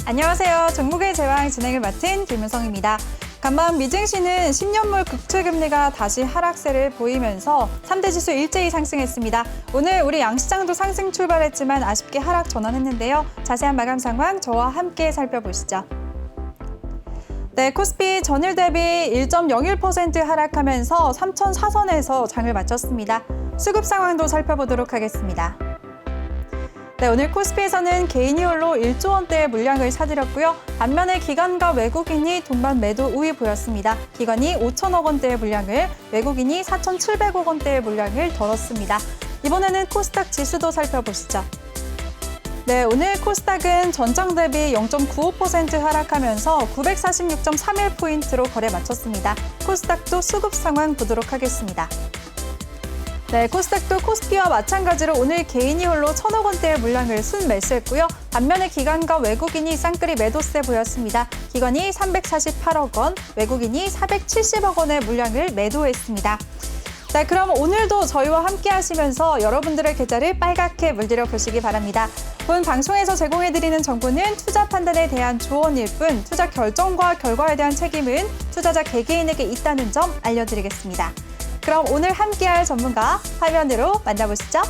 안녕하세요. 종목의 제왕 진행을 맡은 김윤성입니다. 간밤 미증시는 10년물 국채금리가 다시 하락세를 보이면서 3대 지수 일제히 상승했습니다. 오늘 우리 양시장도 상승 출발했지만 아쉽게 하락 전환했는데요. 자세한 마감 상황 저와 함께 살펴보시죠. 네, 코스피 전일 대비 1.01% 하락하면서 3,004선에서 장을 마쳤습니다. 수급 상황도 살펴보도록 하겠습니다. 네, 오늘 코스피에서는 개인이 홀로 1조 원대의 물량을 사들였고요. 반면에 기관과 외국인이 돈반 매도 우위 보였습니다. 기관이 5천억 원대의 물량을, 외국인이 4,700억 원대의 물량을 덜었습니다. 이번에는 코스닥 지수도 살펴보시죠. 네, 오늘 코스닥은 전장 대비 0.95% 하락하면서 946.31포인트로 거래 마쳤습니다. 코스닥도 수급 상황 보도록 하겠습니다. 네, 코스닥도 코스피와 마찬가지로 오늘 개인이 홀로 1,000억 원대의 물량을 순매수했고요. 반면에 기관과 외국인이 쌍끌이 매도세 보였습니다. 기관이 348억 원, 외국인이 470억 원의 물량을 매도했습니다. 네, 그럼 오늘도 저희와 함께 하시면서 여러분들의 계좌를 빨갛게 물들여 보시기 바랍니다. 본 방송에서 제공해드리는 정보는 투자 판단에 대한 조언일 뿐 투자 결정과 결과에 대한 책임은 투자자 개개인에게 있다는 점 알려드리겠습니다. 그럼 오늘 함께할 전문가 화면으로 만나보시죠.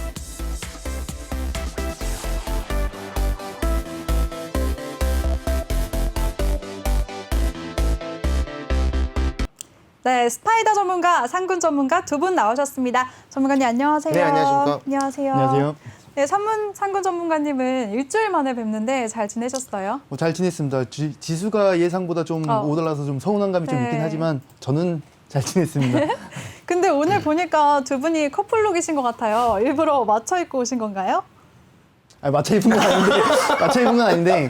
네, 스파이더 전문가, 상군 전문가 두 분 나오셨습니다. 전문가님 안녕하세요. 네, 안녕하십니까. 안녕하세요. 안녕하세요. 네, 상군 전문가님은 일주일 만에 뵙는데 잘 지내셨어요? 잘 지냈습니다. 지수가 예상보다 좀 못 올라서 좀 서운한 감이 좀 네. 있긴 하지만 저는 잘 지냈습니다. 근데 오늘 보니까 두 분이 커플룩이신 것 같아요. 일부러 맞춰 입고 오신 건가요? 아니, 맞춰 입은 건 아닌데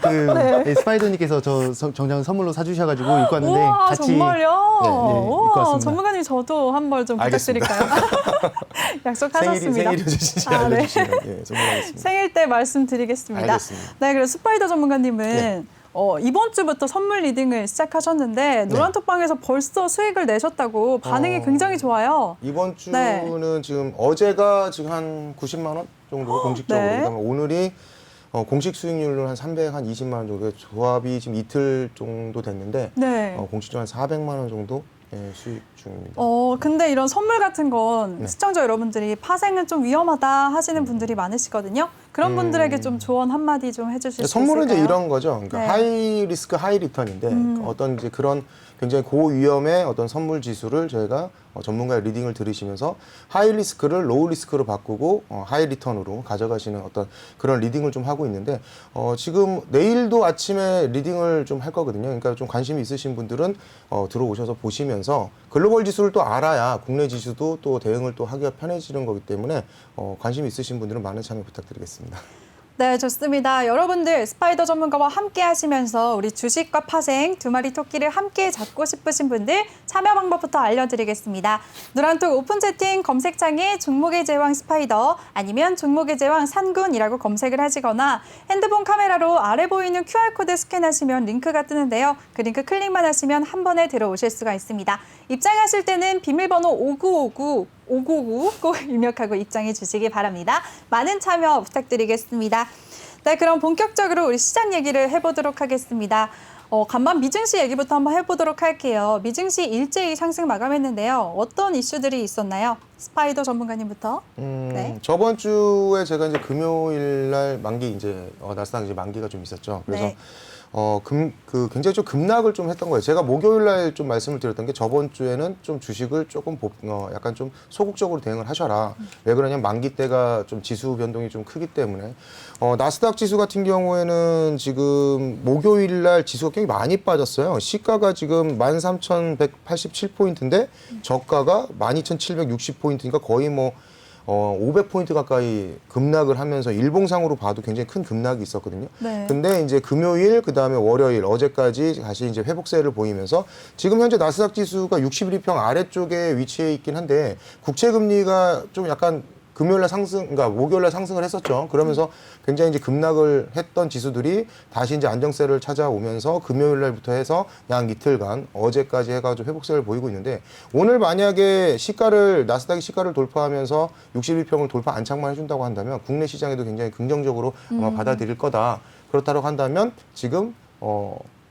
네. 스파이더님께서 저 정장 선물로 사주셔가지고 입고 왔는데 우와, 같이 정말요? 네, 입고 우와, 왔습니다. 전문가님 저도 한 벌 좀 부탁드릴까요? 약속하셨습니다. 생일이 주시지 아, 네. 알려주시면 예, 전문하겠습니다. 생일 때 말씀드리겠습니다. 알겠습니다. 네, 그래서 스파이더 전문가님은 네. 이번 주부터 선물 리딩을 시작하셨는데 노란톡방에서 벌써 수익을 내셨다고 반응이 굉장히 좋아요. 이번 네. 주는 지금 어제가 지금 한 90만 원 정도 공식적으로 네. 그다음에 오늘이 공식 수익률로 한 320만 원 정도 조합이 지금 이틀 정도 됐는데 네. 공식적으로 한 400만 원 정도 예, 수익 중입니다. 근데 이런 선물 같은 건 네. 시청자 여러분들이 파생은 좀 위험하다 하시는 분들이 많으시거든요. 그런 분들에게 좀 조언 한마디 좀 해주실 수 선물은 있을까요? 이제 이런 거죠. 그러니까 네. 하이 리스크 하이 리턴인데 어떤 이제 그런 굉장히 고위험의 어떤 선물 지수를 저희가 전문가의 리딩을 들으시면서 하이 리스크를 로우 리스크로 바꾸고 하이 리턴으로 가져가시는 어떤 그런 리딩을 좀 하고 있는데 지금 내일도 아침에 리딩을 좀 할 거거든요. 그러니까 좀 관심이 있으신 분들은 들어오셔서 보시면서 글로벌 지수를 또 알아야 국내 지수도 또 대응을 또 하기가 편해지는 거기 때문에 관심이 있으신 분들은 많은 참여 부탁드리겠습니다. 네, 좋습니다. 여러분들 스파이더 전문가와 함께 하시면서 우리 주식과 파생 두 마리 토끼를 함께 잡고 싶으신 분들 참여 방법부터 알려드리겠습니다. 노란톡 오픈 채팅 검색창에 종목의 제왕 스파이더 아니면 종목의 제왕 상군이라고 검색을 하시거나 핸드폰 카메라로 아래 보이는 QR코드 스캔하시면 링크가 뜨는데요. 그 링크 클릭만 하시면 한 번에 들어오실 수가 있습니다. 입장하실 때는 비밀번호 5959 꼭 입력하고 입장해 주시기 바랍니다. 많은 참여 부탁드리겠습니다. 네, 그럼 본격적으로 우리 시장 얘기를 해보도록 하겠습니다. 간밤 미증시 얘기부터 한번 해보도록 할게요. 미증시 일제히 상승 마감했는데요. 어떤 이슈들이 있었나요? 스파이더 전문가님부터. 네. 저번 주에 제가 이제 금요일 날 만기 이제 나스닥 이제 만기가 좀 있었죠. 그래서 네. 굉장히 좀 급락을 좀 했던 거예요. 제가 목요일 날 좀 말씀을 드렸던 게 저번 주에는 좀 주식을 조금 약간 좀 소극적으로 대응을 하셔라. 왜 그러냐면 만기 때가 좀 지수 변동이 좀 크기 때문에 나스닥 지수 같은 경우에는 지금 목요일 날 지수가 굉장히 많이 빠졌어요. 시가가 지금 13,187포인트인데 저가가 12,760포인트니까 거의 뭐 500포인트 가까이 급락을 하면서 일봉상으로 봐도 굉장히 큰 급락이 있었거든요. 네. 근데 이제 금요일, 그 다음에 월요일, 어제까지 다시 이제 회복세를 보이면서 지금 현재 나스닥 지수가 61일평 아래쪽에 위치해 있긴 한데 국채 금리가 좀 약간 금요일날 그러니까 목요일날 상승을 했었죠. 그러면서 굉장히 이제 급락을 했던 지수들이 다시 이제 안정세를 찾아오면서 금요일날부터 해서 약 이틀간 어제까지 해가지고 회복세를 보이고 있는데 오늘 만약에 나스닥이 시가를 돌파하면서 61평을 돌파 안착만 해준다고 한다면 국내 시장에도 굉장히 긍정적으로 아마 받아들일 거다. 그렇다고 한다면 지금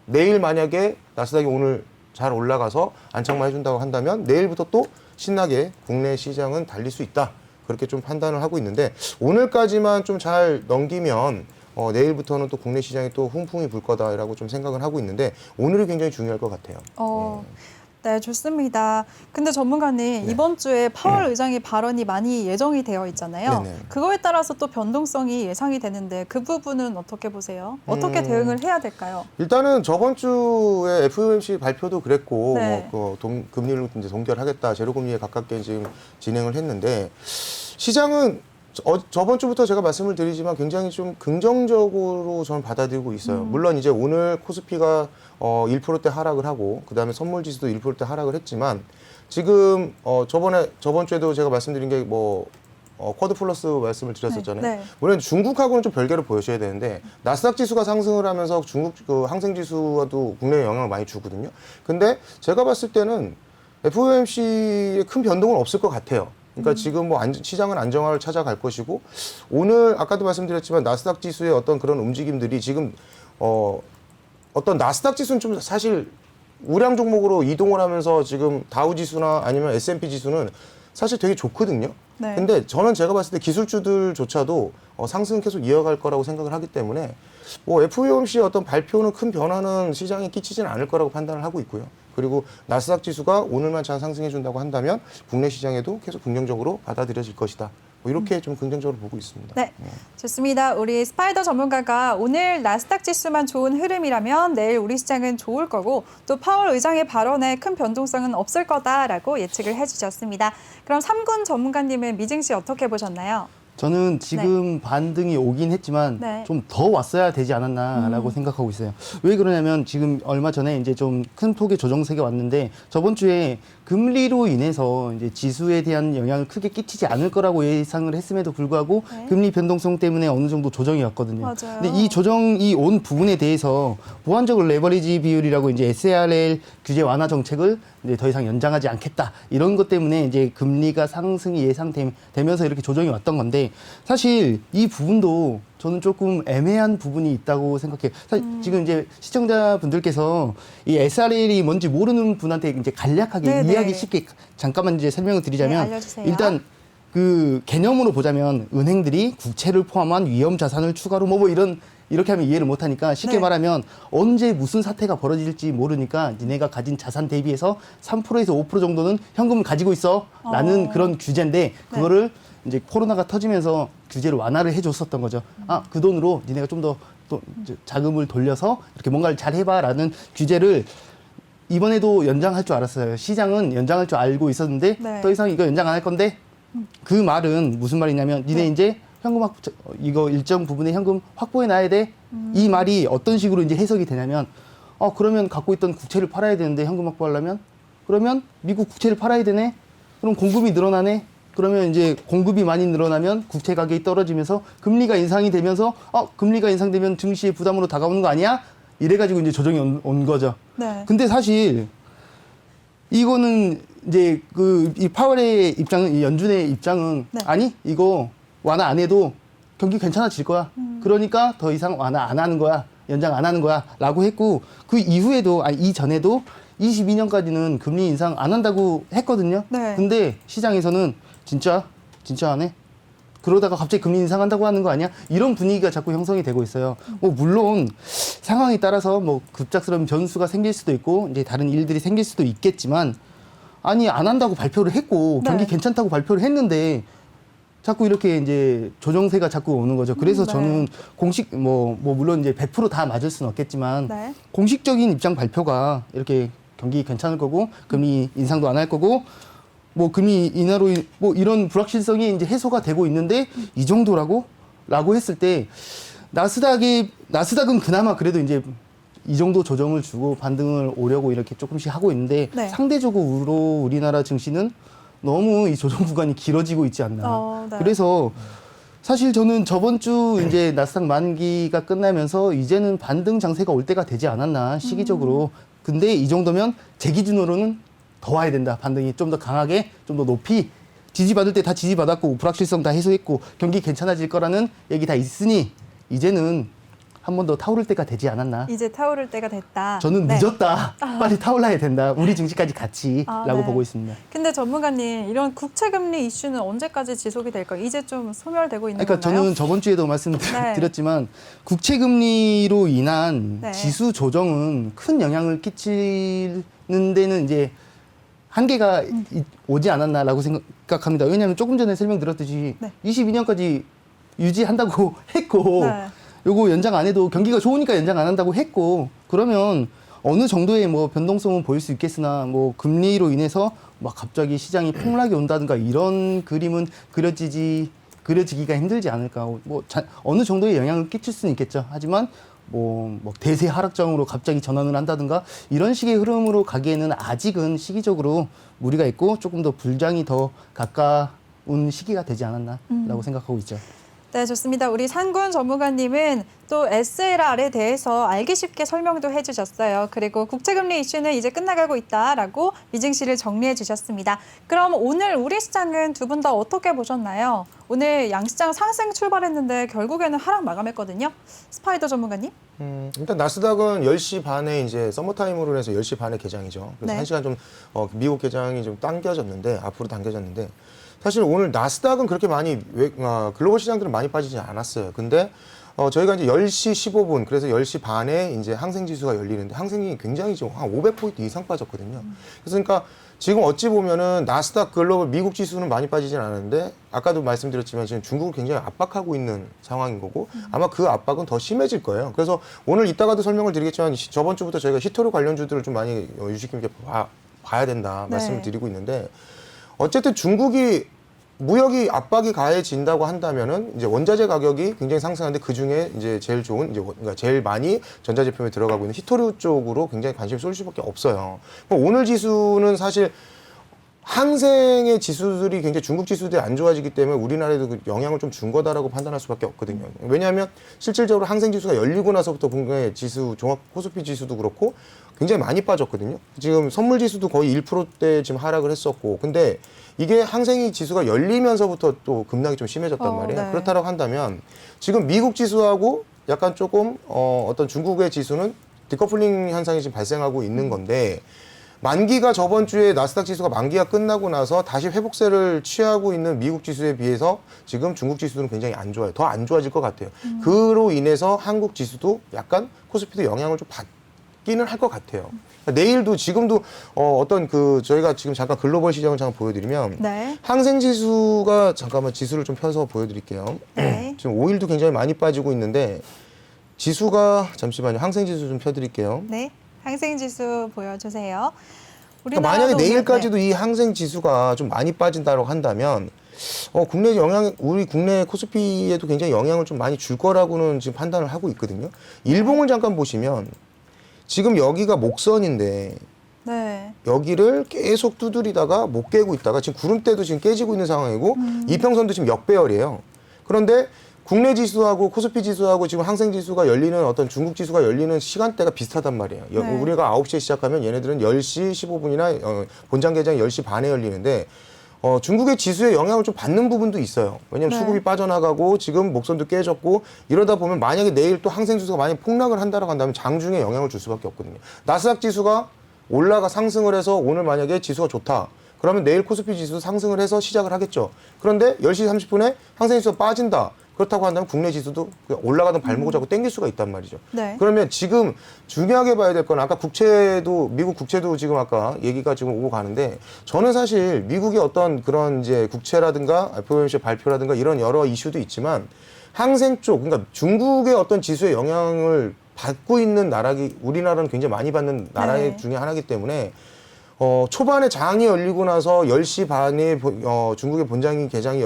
내일 만약에 나스닥이 오늘 잘 올라가서 안착만 해준다고 한다면 내일부터 또 신나게 국내 시장은 달릴 수 있다. 그렇게 좀 판단을 하고 있는데 오늘까지만 좀 잘 넘기면 내일부터는 또 국내 시장이 또 훈풍이 불 거다라고 좀 생각을 하고 있는데 오늘이 굉장히 중요할 것 같아요. 네, 좋습니다. 근데 전문가님, 이번 주에 파월 의장의 발언이 많이 예정이 되어 있잖아요. 네네. 그거에 따라서 또 변동성이 예상이 되는데 그 부분은 어떻게 보세요? 어떻게 대응을 해야 될까요? 일단은 저번 주에 FOMC 발표도 그랬고 네. 금리를 이제 동결하겠다 제로금리에 가깝게 지금 진행을 했는데 시장은 저번 주부터 제가 말씀을 드리지만 굉장히 좀 긍정적으로 저는 받아들이고 있어요. 물론 이제 오늘 코스피가 1%대 하락을 하고 그다음에 선물 지수도 1%대 하락을 했지만 지금 저번 주에도 제가 말씀드린 게 쿼드 플러스 말씀을 드렸었잖아요. 네. 물론 중국하고는 좀 별개로 보셔야 되는데 나스닥 지수가 상승을 하면서 중국 그 항생 지수와도 국내에 영향을 많이 주거든요. 근데 제가 봤을 때는 FOMC에 큰 변동은 없을 것 같아요. 그러니까 지금 시장은 안정화를 찾아갈 것이고 오늘 아까도 말씀드렸지만 나스닥 지수의 어떤 그런 움직임들이 지금 어떤 나스닥 지수는 좀 사실 우량 종목으로 이동을 하면서 지금 다우 지수나 아니면 S&P 지수는 사실 되게 좋거든요. 네. 근데 저는 제가 봤을 때 기술주들조차도 상승은 계속 이어갈 거라고 생각을 하기 때문에 FOMC의 어떤 발표는 큰 변화는 시장에 끼치지는 않을 거라고 판단을 하고 있고요. 그리고 나스닥 지수가 오늘만 잘 상승해 준다고 한다면 국내 시장에도 계속 긍정적으로 받아들여질 것이다. 이렇게 좀 긍정적으로 보고 있습니다. 네, 좋습니다. 우리 스파이더 전문가가 오늘 나스닥 지수만 좋은 흐름이라면 내일 우리 시장은 좋을 거고 또 파월 의장의 발언에 큰 변동성은 없을 거다라고 예측을 해주셨습니다. 그럼 3군 전문가님은 미증 씨 어떻게 보셨나요? 저는 지금 반등이 오긴 했지만 네. 좀 더 왔어야 되지 않았나라고 생각하고 있어요. 왜 그러냐면 지금 얼마 전에 이제 좀 큰 폭의 조정세가 왔는데 저번 주에 금리로 인해서 이제 지수에 대한 영향을 크게 끼치지 않을 거라고 예상을 했음에도 불구하고 네. 금리 변동성 때문에 어느 정도 조정이 왔거든요. 맞아요. 근데 이 조정이 온 부분에 대해서 보완적으로 레버리지 비율이라고 이제 SARL 규제 완화 정책을 이제 더 이상 연장하지 않겠다. 이런 것 때문에 이제 금리가 상승이 예상되면서 이렇게 조정이 왔던 건데 사실 이 부분도 저는 조금 애매한 부분이 있다고 생각해요. 사실 지금 이제 시청자분들께서 이 SRL이 뭔지 모르는 분한테 이제 간략하게 네네. 이해하기 쉽게 잠깐만 이제 설명을 드리자면 네, 알려주세요. 일단 그 개념으로 보자면 은행들이 국채를 포함한 위험 자산을 추가로 이렇게 하면 이해를 못 하니까 쉽게 네. 말하면 언제 무슨 사태가 벌어질지 모르니까 니네가 가진 자산 대비해서 3%에서 5% 정도는 현금을 가지고 있어 라는 그런 규제인데 그거를 이제 코로나가 터지면서 규제를 완화를 해줬었던 거죠. 그 돈으로 니네가 좀 더 또 자금을 돌려서 이렇게 뭔가를 잘 해봐라는 규제를 이번에도 연장할 줄 알았어요. 시장은 연장할 줄 알고 있었는데 네. 더 이상 이거 연장 안 할 건데 그 말은 무슨 말이냐면 니네 이제 현금 이거 일정 부분의 현금 확보해 놔야 돼. 이 말이 어떤 식으로 이제 해석이 되냐면 그러면 갖고 있던 국채를 팔아야 되는데 현금 확보하려면 그러면 미국 국채를 팔아야 되네. 그럼 공급이 늘어나네. 그러면 이제 공급이 많이 늘어나면 국채 가격이 떨어지면서 금리가 인상이 되면서 금리가 인상되면 증시의 부담으로 다가오는 거 아니야? 이래가지고 이제 조정이 온 거죠. 네. 근데 사실 이거는 이제 이 파월의 입장은 이 연준의 입장은 네. 아니 이거 완화 안 해도 경기 괜찮아질 거야. 그러니까 더 이상 완화 안 하는 거야. 연장 안 하는 거야라고 했고 그 이후에도 이전에도 22년까지는 금리 인상 안 한다고 했거든요. 네. 근데 시장에서는 진짜 안 해? 그러다가 갑자기 금리 인상한다고 하는 거 아니야? 이런 분위기가 자꾸 형성이 되고 있어요. 물론 상황에 따라서 급작스러운 변수가 생길 수도 있고 이제 다른 일들이 생길 수도 있겠지만 안 한다고 발표를 했고 경기 네. 괜찮다고 발표를 했는데 자꾸 이렇게 이제 조정세가 자꾸 오는 거죠. 그래서 네. 저는 공식 물론 이제 100% 다 맞을 수는 없겠지만 네. 공식적인 입장 발표가 이렇게 경기 괜찮을 거고 금리 인상도 안 할 거고 금리 인하로 이런 불확실성이 이제 해소가 되고 있는데 이 정도라고 했을 때 나스닥은 그나마 그래도 이제 이 정도 조정을 주고 반등을 오려고 이렇게 조금씩 하고 있는데 네. 상대적으로 우리나라 증시는 너무 이 조정 구간이 길어지고 있지 않나. 네. 그래서 사실 저는 저번 주 이제 나스닥 만기가 끝나면서 이제는 반등 장세가 올 때가 되지 않았나 시기적으로. 근데 이 정도면 제 기준으로는 더 와야 된다. 반등이 좀 더 강하게, 좀 더 높이 지지받을 때 다 지지받았고 불확실성 다 해소했고 경기 괜찮아질 거라는 얘기 다 있으니 이제는 한 번 더 타오를 때가 되지 않았나. 이제 타오를 때가 됐다. 저는 네. 늦었다. 빨리 타올라야 된다. 우리 증시까지 같이라고 네. 보고 있습니다. 근데 전문가님, 이런 국채금리 이슈는 언제까지 지속이 될까요? 이제 좀 소멸되고 있는 그러니까 건가요? 저는 저번 주에도 네. 말씀드렸지만 국채 금리로 인한 네. 지수 조정은 큰 영향을 끼치는 데는 이제 한계가 오지 않았나라고 생각합니다. 왜냐하면 조금 전에 설명드렸듯이 네. 22년까지 유지한다고 했고 네. 요거 연장 안 해도 경기가 좋으니까 연장 안 한다고 했고 그러면 어느 정도의 뭐 변동성은 보일 수 있겠으나 뭐 금리로 인해서 막 갑자기 시장이 폭락이 온다든가 이런 그림은 그려지기가 힘들지 않을까. 어느 정도의 영향을 끼칠 수는 있겠죠. 하지만 뭐 대세 하락장으로 갑자기 전환을 한다든가 이런 식의 흐름으로 가기에는 아직은 시기적으로 무리가 있고 조금 더 불장이 더 가까운 시기가 되지 않았나라고 생각하고 있죠. 네, 좋습니다. 우리 상군 전문가님은 또 SLR에 대해서 알기 쉽게 설명도 해주셨어요. 그리고 국채금리 이슈는 이제 끝나가고 있다라고 미증시를 정리해 주셨습니다. 그럼 오늘 우리 시장은 두 분 다 어떻게 보셨나요? 오늘 양시장 상승 출발했는데 결국에는 하락 마감했거든요. 스파이더 전문가님? 일단 나스닥은 10시 반에 이제 서머타임으로 해서 10시 반에 개장이죠. 그래서 네. 1시간 좀 미국 개장이 좀 앞으로 당겨졌는데 사실 오늘 나스닥은 그렇게 많이 글로벌 시장들은 많이 빠지지 않았어요. 근데 저희가 이제 10시 15분 그래서 10시 반에 이제 항생 지수가 열리는데 항생이 굉장히 좀 한 500포인트 이상 빠졌거든요. 그러니까 지금 어찌 보면은 나스닥 글로벌 미국 지수는 많이 빠지진 않았는데 아까도 말씀드렸지만 지금 중국을 굉장히 압박하고 있는 상황인 거고 아마 그 압박은 더 심해질 거예요. 그래서 오늘 이따가도 설명을 드리겠지만 저번 주부터 저희가 히토류 관련주들을 좀 많이 유심 깊게 봐야 된다 말씀을 네. 드리고 드리고 있는데 어쨌든 중국이 무역이 압박이 가해진다고 한다면은 이제 원자재 가격이 굉장히 상승하는데 그 중에 이제 제일 좋은 그러니까 제일 많이 전자제품에 들어가고 있는 히토류 쪽으로 굉장히 관심을 쏠 수밖에 없어요. 오늘 지수는 사실 항생의 지수들이 굉장히 중국 지수들이 안 좋아지기 때문에 우리나라에도 그 영향을 좀 준 거다라고 판단할 수밖에 없거든요. 왜냐하면 실질적으로 항생 지수가 열리고 나서부터 국내 지수 종합 코스피 지수도 그렇고 굉장히 많이 빠졌거든요. 지금 선물 지수도 거의 1%대 지금 하락을 했었고, 근데 이게 항생이 지수가 열리면서부터 또 급락이 좀 심해졌단 말이에요. 네. 그렇다고 한다면 지금 미국 지수하고 약간 조금 어떤 중국의 지수는 디커플링 현상이 지금 발생하고 있는 건데. 만기가 저번 주에 나스닥 지수가 만기가 끝나고 나서 다시 회복세를 취하고 있는 미국 지수에 비해서 지금 중국 지수는 굉장히 안 좋아요. 더 안 좋아질 것 같아요. 그로 인해서 한국 지수도 약간 코스피도 영향을 좀 받기는 할 것 같아요. 내일도 지금도 어떤 저희가 지금 잠깐 글로벌 시장을 잠깐 보여드리면 네. 항생 지수가 잠깐만 지수를 좀 펴서 보여드릴게요. 네. 지금 5일도 굉장히 많이 빠지고 있는데 지수가 잠시만요. 항생 지수 좀 펴드릴게요. 네. 항생지수 보여주세요. 그러니까 만약에 오늘- 내일까지도 네. 이 항생 지수가 좀 많이 빠진다고 한다면 우리 국내 코스피에도 굉장히 영향을 좀 많이 줄 거라고는 지금 판단을 하고 있거든요. 일봉을 잠깐 보시면 지금 여기가 목선인데 네. 여기를 계속 두드리다가 못 깨고 있다가 지금 구름대도 지금 깨지고 있는 상황이고 이평선도 지금 역배열이에요. 그런데 국내 지수하고 코스피 지수하고 지금 항생 지수가 열리는 어떤 중국 지수가 열리는 시간대가 비슷하단 말이에요. 네. 우리가 9시에 시작하면 얘네들은 10시 15분이나 본장 개장이 10시 반에 열리는데 중국의 지수에 영향을 좀 받는 부분도 있어요. 왜냐하면 네. 수급이 빠져나가고 지금 목선도 깨졌고 이러다 보면 만약에 내일 또 항생 지수가 만약 폭락을 한다고 한다면 장중에 영향을 줄 수밖에 없거든요. 나스닥 지수가 상승을 해서 오늘 만약에 지수가 좋다. 그러면 내일 코스피 지수 상승을 해서 시작을 하겠죠. 그런데 10시 30분에 항생 지수가 빠진다. 그렇다고 한다면 국내 지수도 올라가던 발목을 잡고 땡길 수가 있단 말이죠. 네. 그러면 지금 중요하게 봐야 될 건 아까 미국 국채도 지금 아까 얘기가 지금 오고 가는데 저는 사실 미국의 어떤 그런 이제 국채라든가 FOMC 발표라든가 이런 여러 이슈도 있지만 항생 쪽, 그러니까 중국의 어떤 지수에 영향을 받고 있는 우리나라는 굉장히 많이 받는 나라 네. 중에 하나이기 때문에 초반에 장이 열리고 나서 10시 반에 중국의 본장이 개장이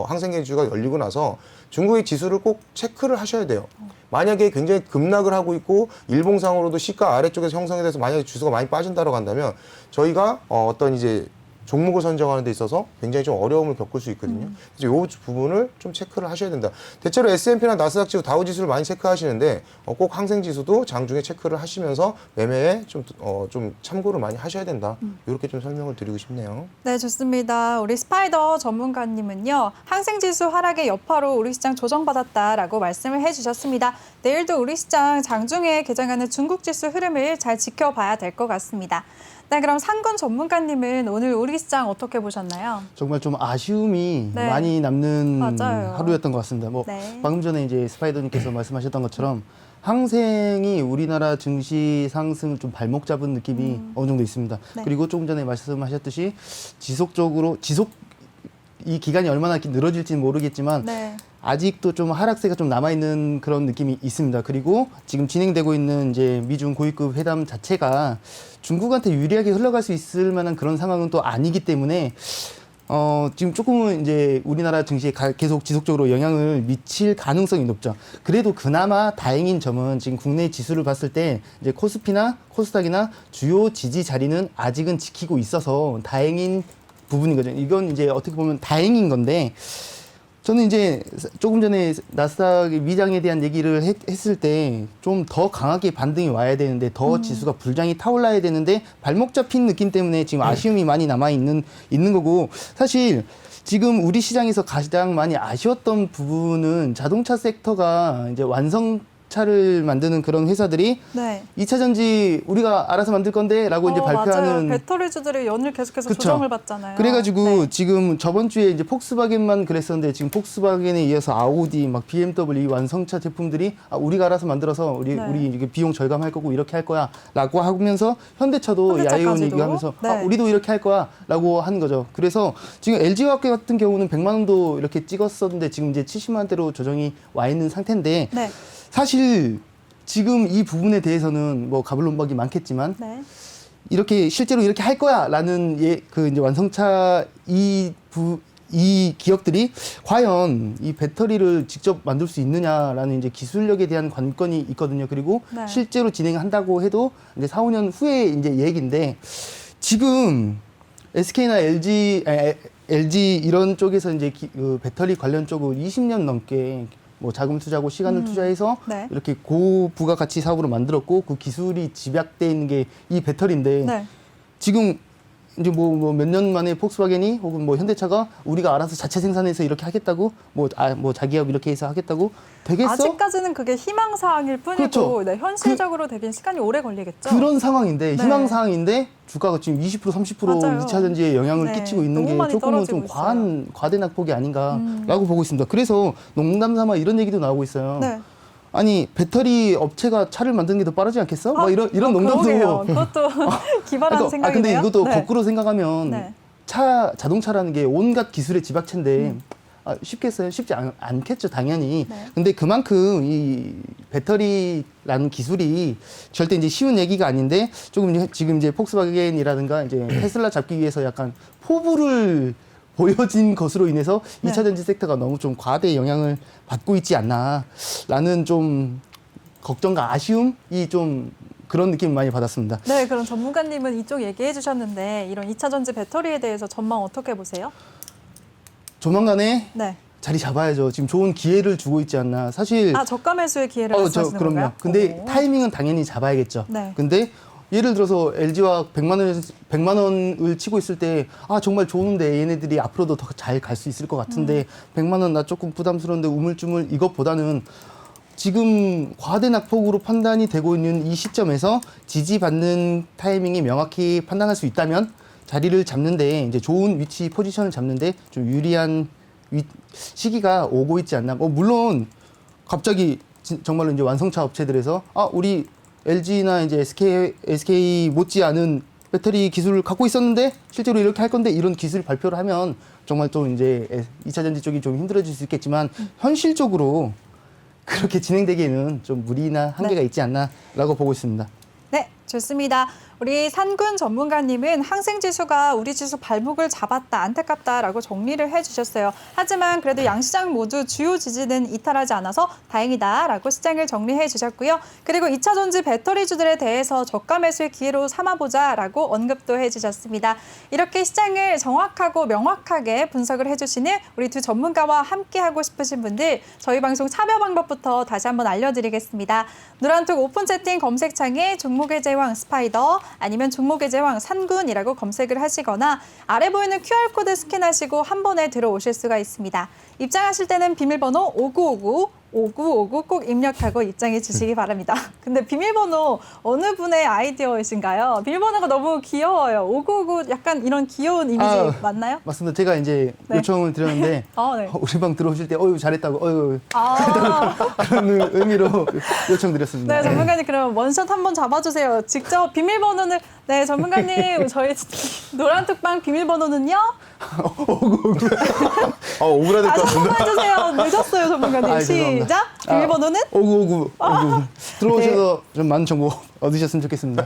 항생 개주가 열리고 나서 중국의 지수를 꼭 체크를 하셔야 돼요. 만약에 굉장히 급락을 하고 있고 일봉상으로도 시가 아래쪽에서 형성이 돼서 만약에 지수가 많이 빠진다고 한다면 저희가 어떤 이제 종목을 선정하는 데 있어서 굉장히 좀 어려움을 겪을 수 있거든요. 그래서 이 부분을 좀 체크를 하셔야 된다. 대체로 S&P나 나스닥 지수, 다우 지수를 많이 체크하시는데 꼭 항생 지수도 장중에 체크를 하시면서 매매에 좀 참고를 많이 하셔야 된다. 이렇게 좀 설명을 드리고 싶네요. 네, 좋습니다. 우리 스파이더 전문가님은요, 항생지수 하락의 여파로 우리 시장 조정받았다라고 말씀을 해주셨습니다. 내일도 우리 시장 장중에 개장하는 중국 지수 흐름을 잘 지켜봐야 될 것 같습니다. 네, 그럼 상권 전문가님은 오늘 우리 시장 어떻게 보셨나요? 정말 좀 아쉬움이 네. 많이 남는 맞아요. 하루였던 것 같습니다. 뭐 네. 방금 전에 이제 스파이더님께서 말씀하셨던 것처럼 항생이 우리나라 증시 상승을 좀 발목 잡은 느낌이 어느 정도 있습니다. 네. 그리고 조금 전에 말씀하셨듯이 이 기간이 얼마나 이렇게 늘어질지는 모르겠지만 네. 아직도 좀 하락세가 좀 남아있는 그런 느낌이 있습니다. 그리고 지금 진행되고 있는 이제 미중 고위급 회담 자체가 중국한테 유리하게 흘러갈 수 있을 만한 그런 상황은 또 아니기 때문에 지금 조금은 이제 우리나라 증시에 계속 지속적으로 영향을 미칠 가능성이 높죠. 그래도 그나마 다행인 점은 지금 국내 지수를 봤을 때 이제 코스피나 코스닥이나 주요 지지 자리는 아직은 지키고 있어서 다행인 부분인 거죠. 이건 이제 어떻게 보면 다행인 건데 저는 이제 조금 전에 나스닥 위장에 대한 얘기를 했을 때 좀 더 강하게 반등이 와야 되는데 더 지수가 불장이 타올라야 되는데 발목 잡힌 느낌 때문에 지금 아쉬움이 많이 남아 있는 거고 사실 지금 우리 시장에서 가장 많이 아쉬웠던 부분은 자동차 섹터가 이제 완성차를 만드는 그런 회사들이 네. 2차 전지 우리가 알아서 만들 건데라고 이제 발표하는 맞아요. 배터리주들이 연일 계속해서 그쵸. 조정을 받잖아요. 그래가지고 네. 지금 저번 주에 이제 폭스바겐만 그랬었는데 지금 폭스바겐에 이어서 아우디, 막 BMW 이 완성차 제품들이 우리가 알아서 만들어서 우리 이게 비용 절감할 거고 이렇게 할 거야라고 하면서 현대차도 현대차까지도? 야외원 얘기하면서 네. 우리도 이렇게 할 거야라고 하는 거죠. 그래서 지금 LG화학회 같은 경우는 100만 원도 이렇게 찍었었는데 지금 이제 70만 원대로 조정이 와 있는 상태인데 네. 사실 지금 이 부분에 대해서는 뭐 가불론박이 많겠지만. 네. 이렇게 실제로 이렇게 할 거야라는 그 이제 완성차 이 기업들이 과연 이 배터리를 직접 만들 수 있느냐라는 이제 기술력에 대한 관건이 있거든요. 그리고 네. 실제로 진행한다고 해도 이제 4, 5년 후에 이제 얘기인데 지금 SK나 LG 이런 쪽에서 이제 그 배터리 관련 쪽으로 20년 넘게 뭐 자금 투자하고 시간을 투자해서 네. 이렇게 고부가 가치 사업으로 만들었고 그 기술이 집약돼 있는 게 이 배터리인데 네. 지금 이제 뭐 몇 년 만에 폭스바겐이 혹은 뭐 현대차가 우리가 알아서 자체 생산해서 이렇게 하겠다고 뭐 자기업 이렇게 해서 하겠다고 되겠어? 아직까지는 그게 희망사항일 뿐이고 그렇죠. 네, 현실적으로 되긴 시간이 오래 걸리겠죠. 그런 상황인데 네. 희망사항인데 주가가 지금 20% 30% 맞아요. 2차 전지에 영향을 네, 끼치고 있는 너무 게 많이 조금은 떨어지고 좀 과대 낙폭이 아닌가라고 보고 있습니다. 그래서 농담 삼아 이런 얘기도 나오고 있어요. 네. 아니 배터리 업체가 차를 만드는 게 더 빠르지 않겠어? 막 이런 농담도. 그러게요. 그것도 기발한 생각이네요. 근데 이것도 네. 거꾸로 생각하면 네. 자동차라는 게 온갖 기술의 집약체인데 쉽겠어요? 쉽지 않겠죠, 당연히. 네. 근데 그만큼 이 배터리라는 기술이 절대 이제 쉬운 얘기가 아닌데 조금 지금 이제 폭스바겐이라든가 이제 테슬라 잡기 위해서 약간 포부를 보여진 것으로 인해서 네. 2차 전지 섹터가 너무 좀 과대 영향을 받고 있지 않나라는 좀 걱정과 아쉬움이 좀 그런 느낌 많이 받았습니다. 네, 그럼 전문가님은 이쪽 얘기해 주셨는데 이런 2차 전지 배터리에 대해서 전망 어떻게 보세요? 조만간에 네. 자리 잡아야죠. 지금 좋은 기회를 주고 있지 않나. 사실 저가 매수의 기회를 말씀하시는 그럼요. 건가요? 근데 오. 타이밍은 당연히 잡아야겠죠. 네. 근데 예를 들어서 LG와 100만 원을 치고 있을 때 정말 좋은데 얘네들이 앞으로도 더 잘 갈 수 있을 것 같은데 100만 원 나 조금 부담스러운데 우물쭈물 이것보다는 지금 과대 낙폭으로 판단이 되고 있는 이 시점에서 지지받는 타이밍이 명확히 판단할 수 있다면 자리를 잡는데 이제 좋은 위치 포지션을 잡는데 좀 유리한 시기가 오고 있지 않나. 물론 갑자기 정말로 이제 완성차 업체들에서 우리 LG나 이제 SK 못지 않은 배터리 기술을 갖고 있었는데 실제로 이렇게 할 건데 이런 기술 발표를 하면 정말 또 이제 2차 전지 쪽이 좀 힘들어질 수 있겠지만 현실적으로 그렇게 진행되기에는 좀 무리나 한계가 있지 않나라고 보고 있습니다. 네, 좋습니다. 우리 산군 전문가님은 항생지수가 우리 지수 발목을 잡았다, 안타깝다라고 정리를 해주셨어요. 하지만 그래도 양시장 모두 주요 지지는 이탈하지 않아서 다행이다라고 시장을 정리해 주셨고요. 그리고 2차 전지 배터리주들에 대해서 저가 매수의 기회로 삼아보자라고 언급도 해주셨습니다. 이렇게 시장을 정확하고 명확하게 분석을 해주시는 우리 두 전문가와 함께하고 싶으신 분들 저희 방송 참여 방법부터 다시 한번 알려드리겠습니다. 노란톡 오픈 채팅 검색창에 종목의 제왕 스파이더 아니면 종목의 제왕 산군이라고 검색을 하시거나 아래 보이는 QR코드 스캔하시고 한 번에 들어오실 수가 있습니다. 입장하실 때는 비밀번호 5959 꼭 입력하고 입장해 주시기 바랍니다. 근데 비밀번호 어느 분의 아이디어이신가요? 비밀번호가 너무 귀여워요. 5959 약간 이런 귀여운 이미지 맞나요? 맞습니다. 제가 이제 네. 요청을 드렸는데 네. 우리 방 들어오실 때 어유 잘했다고 어유 아, 그런 의미로 요청드렸습니다. 네, 전문가님 그럼 원샷 한번 잡아주세요. 직접 비밀번호는 네, 전문가님 저희 노란톡방 비밀번호는요? 오그라들 것 다시 한 같은데. 번 해주세요. 늦었어요, 전문가님. 아, 죄송합니다. 시작. 비밀번호는? 5959 들어오셔서 좀 많은 정보 얻으셨으면 좋겠습니다.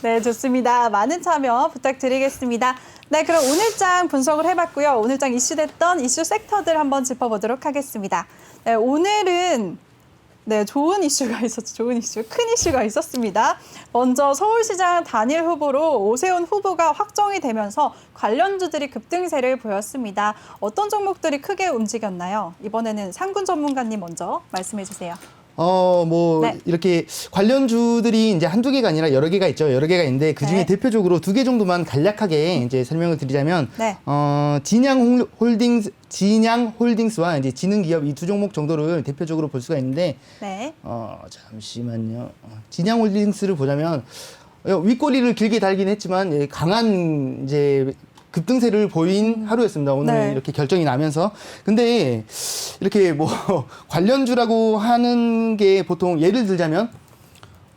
네, 좋습니다. 많은 참여 부탁드리겠습니다. 네, 그럼 오늘장 분석을 해봤고요. 오늘장 이슈됐던 이슈 섹터들 한번 짚어보도록 하겠습니다. 네, 오늘은 네, 좋은 이슈가 있었죠. 좋은 이슈, 큰 이슈가 있었습니다. 먼저 서울시장 단일 후보로 오세훈 후보가 확정이 되면서 관련주들이 급등세를 보였습니다. 어떤 종목들이 크게 움직였나요? 이번에는 상군 전문가님 먼저 말씀해 주세요. 네. 이렇게 관련주들이 이제 한두 개가 아니라 여러 개가 있죠. 여러 개가 있는데 그 중에 네. 대표적으로 두 개 정도만 간략하게 이제 설명을 드리자면, 네. 진양 홀딩스와 이제 지능기업 이 두 종목 정도를 대표적으로 볼 수가 있는데, 네. 잠시만요. 진양 홀딩스를 보자면, 윗꼬리를 길게 달긴 했지만, 예, 강한 이제 급등세를 보인 하루였습니다. 오늘 네. 이렇게 결정이 나면서. 근데 이렇게 뭐 관련주라고 하는 게 보통 예를 들자면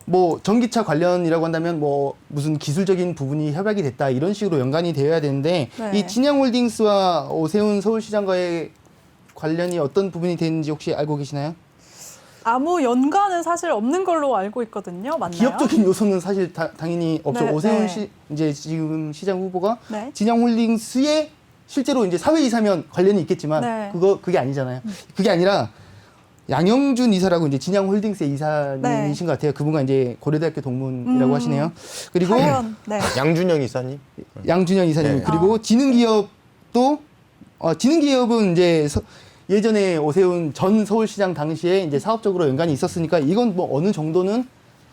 뭐 전기차 관련이라고 한다면 뭐 무슨 기술적인 부분이 협약이 됐다 이런 식으로 연관이 되어야 되는데 네. 이 진양홀딩스와 오세훈 서울시장과의 관련이 어떤 부분이 되는지 혹시 알고 계시나요? 아무 연관은 사실 없는 걸로 알고 있거든요. 맞나요? 기업적인 요소는 사실 당연히 없죠. 네, 오세훈 네. 이제 지금 시장 후보가 네. 진양홀딩스에 실제로 이제 사회이사면 관련이 있겠지만 네. 그게 아니잖아요. 그게 아니라 양영준 이사라고 이제 진양홀딩스의 이사님이신 것 같아요. 그분가 이제 고려대학교 동문이라고 하시네요. 그리고 과연, 네. 양준영 이사님. 양준영 이사님 네. 그리고 지능기업도 지능기업은 이제 예전에 오세훈 전 서울시장 당시에 이제 사업적으로 연관이 있었으니까 이건 뭐 어느 정도는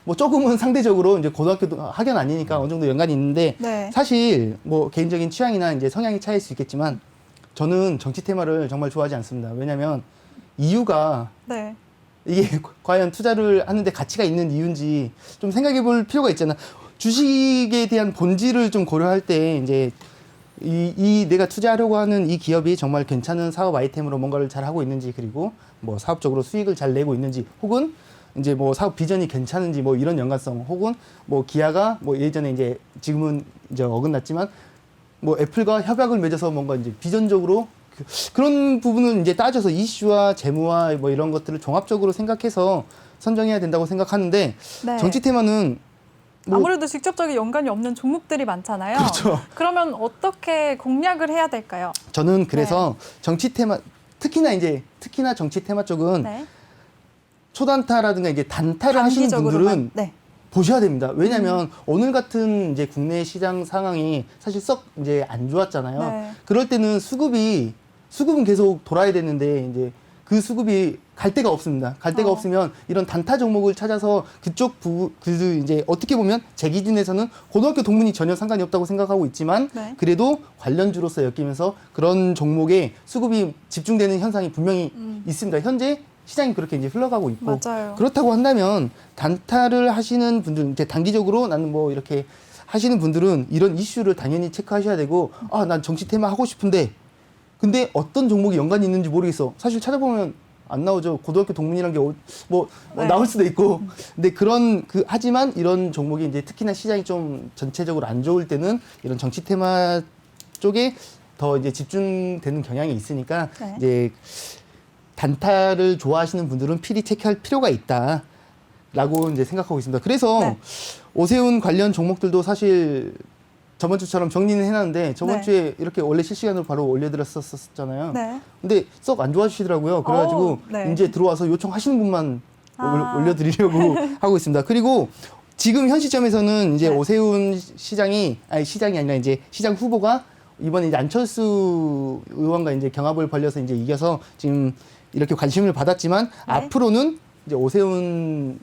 뭐 조금은 상대적으로 이제 고등학교 학연 아니니까 어느 정도 연관이 있는데 네. 사실 뭐 개인적인 취향이나 이제 성향이 차이일 수 있겠지만 저는 정치 테마를 정말 좋아하지 않습니다. 왜냐하면 이유가 네. 이게 과연 투자를 하는데 가치가 있는 이유인지 좀 생각해 볼 필요가 있잖아. 주식에 대한 본질을 좀 고려할 때 이제 이 내가 투자하려고 하는 이 기업이 정말 괜찮은 사업 아이템으로 뭔가를 잘 하고 있는지 그리고 뭐 사업적으로 수익을 잘 내고 있는지 혹은 이제 뭐 사업 비전이 괜찮은지 뭐 이런 연관성 혹은 뭐 기아가 뭐 예전에 이제 지금은 이제 어긋났지만 뭐 애플과 협약을 맺어서 뭔가 이제 비전적으로 그런 부분은 이제 따져서 이슈와 재무와 뭐 이런 것들을 종합적으로 생각해서 선정해야 된다고 생각하는데 네. 정치 테마는 뭐 아무래도 직접적인 연관이 없는 종목들이 많잖아요. 그렇죠. 그러면 어떻게 공략을 해야 될까요? 저는 그래서 정치 테마 특히나 정치 테마 쪽은 네. 초단타라든가 이제 단타를 하시는 단기적으로만. 분들은 네. 보셔야 됩니다. 왜냐하면 오늘 같은 이제 국내 시장 상황이 사실 썩 이제 안 좋았잖아요. 네. 그럴 때는 수급은 계속 돌아야 되는데 이제 그 수급이 갈 데가 없습니다. 갈 데가 없으면 이런 단타 종목을 찾아서 이제 어떻게 보면 제 기준에서는 고등학교 동문이 전혀 상관이 없다고 생각하고 있지만 네. 그래도 관련주로서 엮이면서 그런 종목에 수급이 집중되는 현상이 분명히 있습니다. 현재 시장이 그렇게 이제 흘러가고 있고 맞아요. 그렇다고 한다면 단타를 하시는 분들 이제 단기적으로 나는 뭐 이렇게 하시는 분들은 이런 이슈를 당연히 체크하셔야 되고 난 정치 테마 하고 싶은데 근데 어떤 종목이 연관이 있는지 모르겠어. 사실 찾아보면 안 나오죠. 고등학교 동문이란 게 네. 나올 수도 있고. 근데 하지만 이런 종목이 이제 특히나 시장이 좀 전체적으로 안 좋을 때는 이런 정치 테마 쪽에 더 이제 집중되는 경향이 있으니까 네. 이제 단타를 좋아하시는 분들은 필히 체크할 필요가 있다라고 이제 생각하고 있습니다. 그래서 네. 오세훈 관련 종목들도 사실 저번 주처럼 정리는 해놨는데 저번 네. 주에 이렇게 원래 실시간으로 바로 올려드렸었잖아요. 네. 근데 썩 안 좋아하시더라고요. 그래가지고 네. 이제 들어와서 요청하시는 분만 아. 올려드리려고 하고 있습니다. 그리고 지금 현 시점에서는 이제 네. 오세훈 시장이 아니라 이제 시장 후보가 이번에 이제 안철수 의원과 이제 경합을 벌여서 이제 이겨서 지금 이렇게 관심을 받았지만 앞으로는 이제 오세훈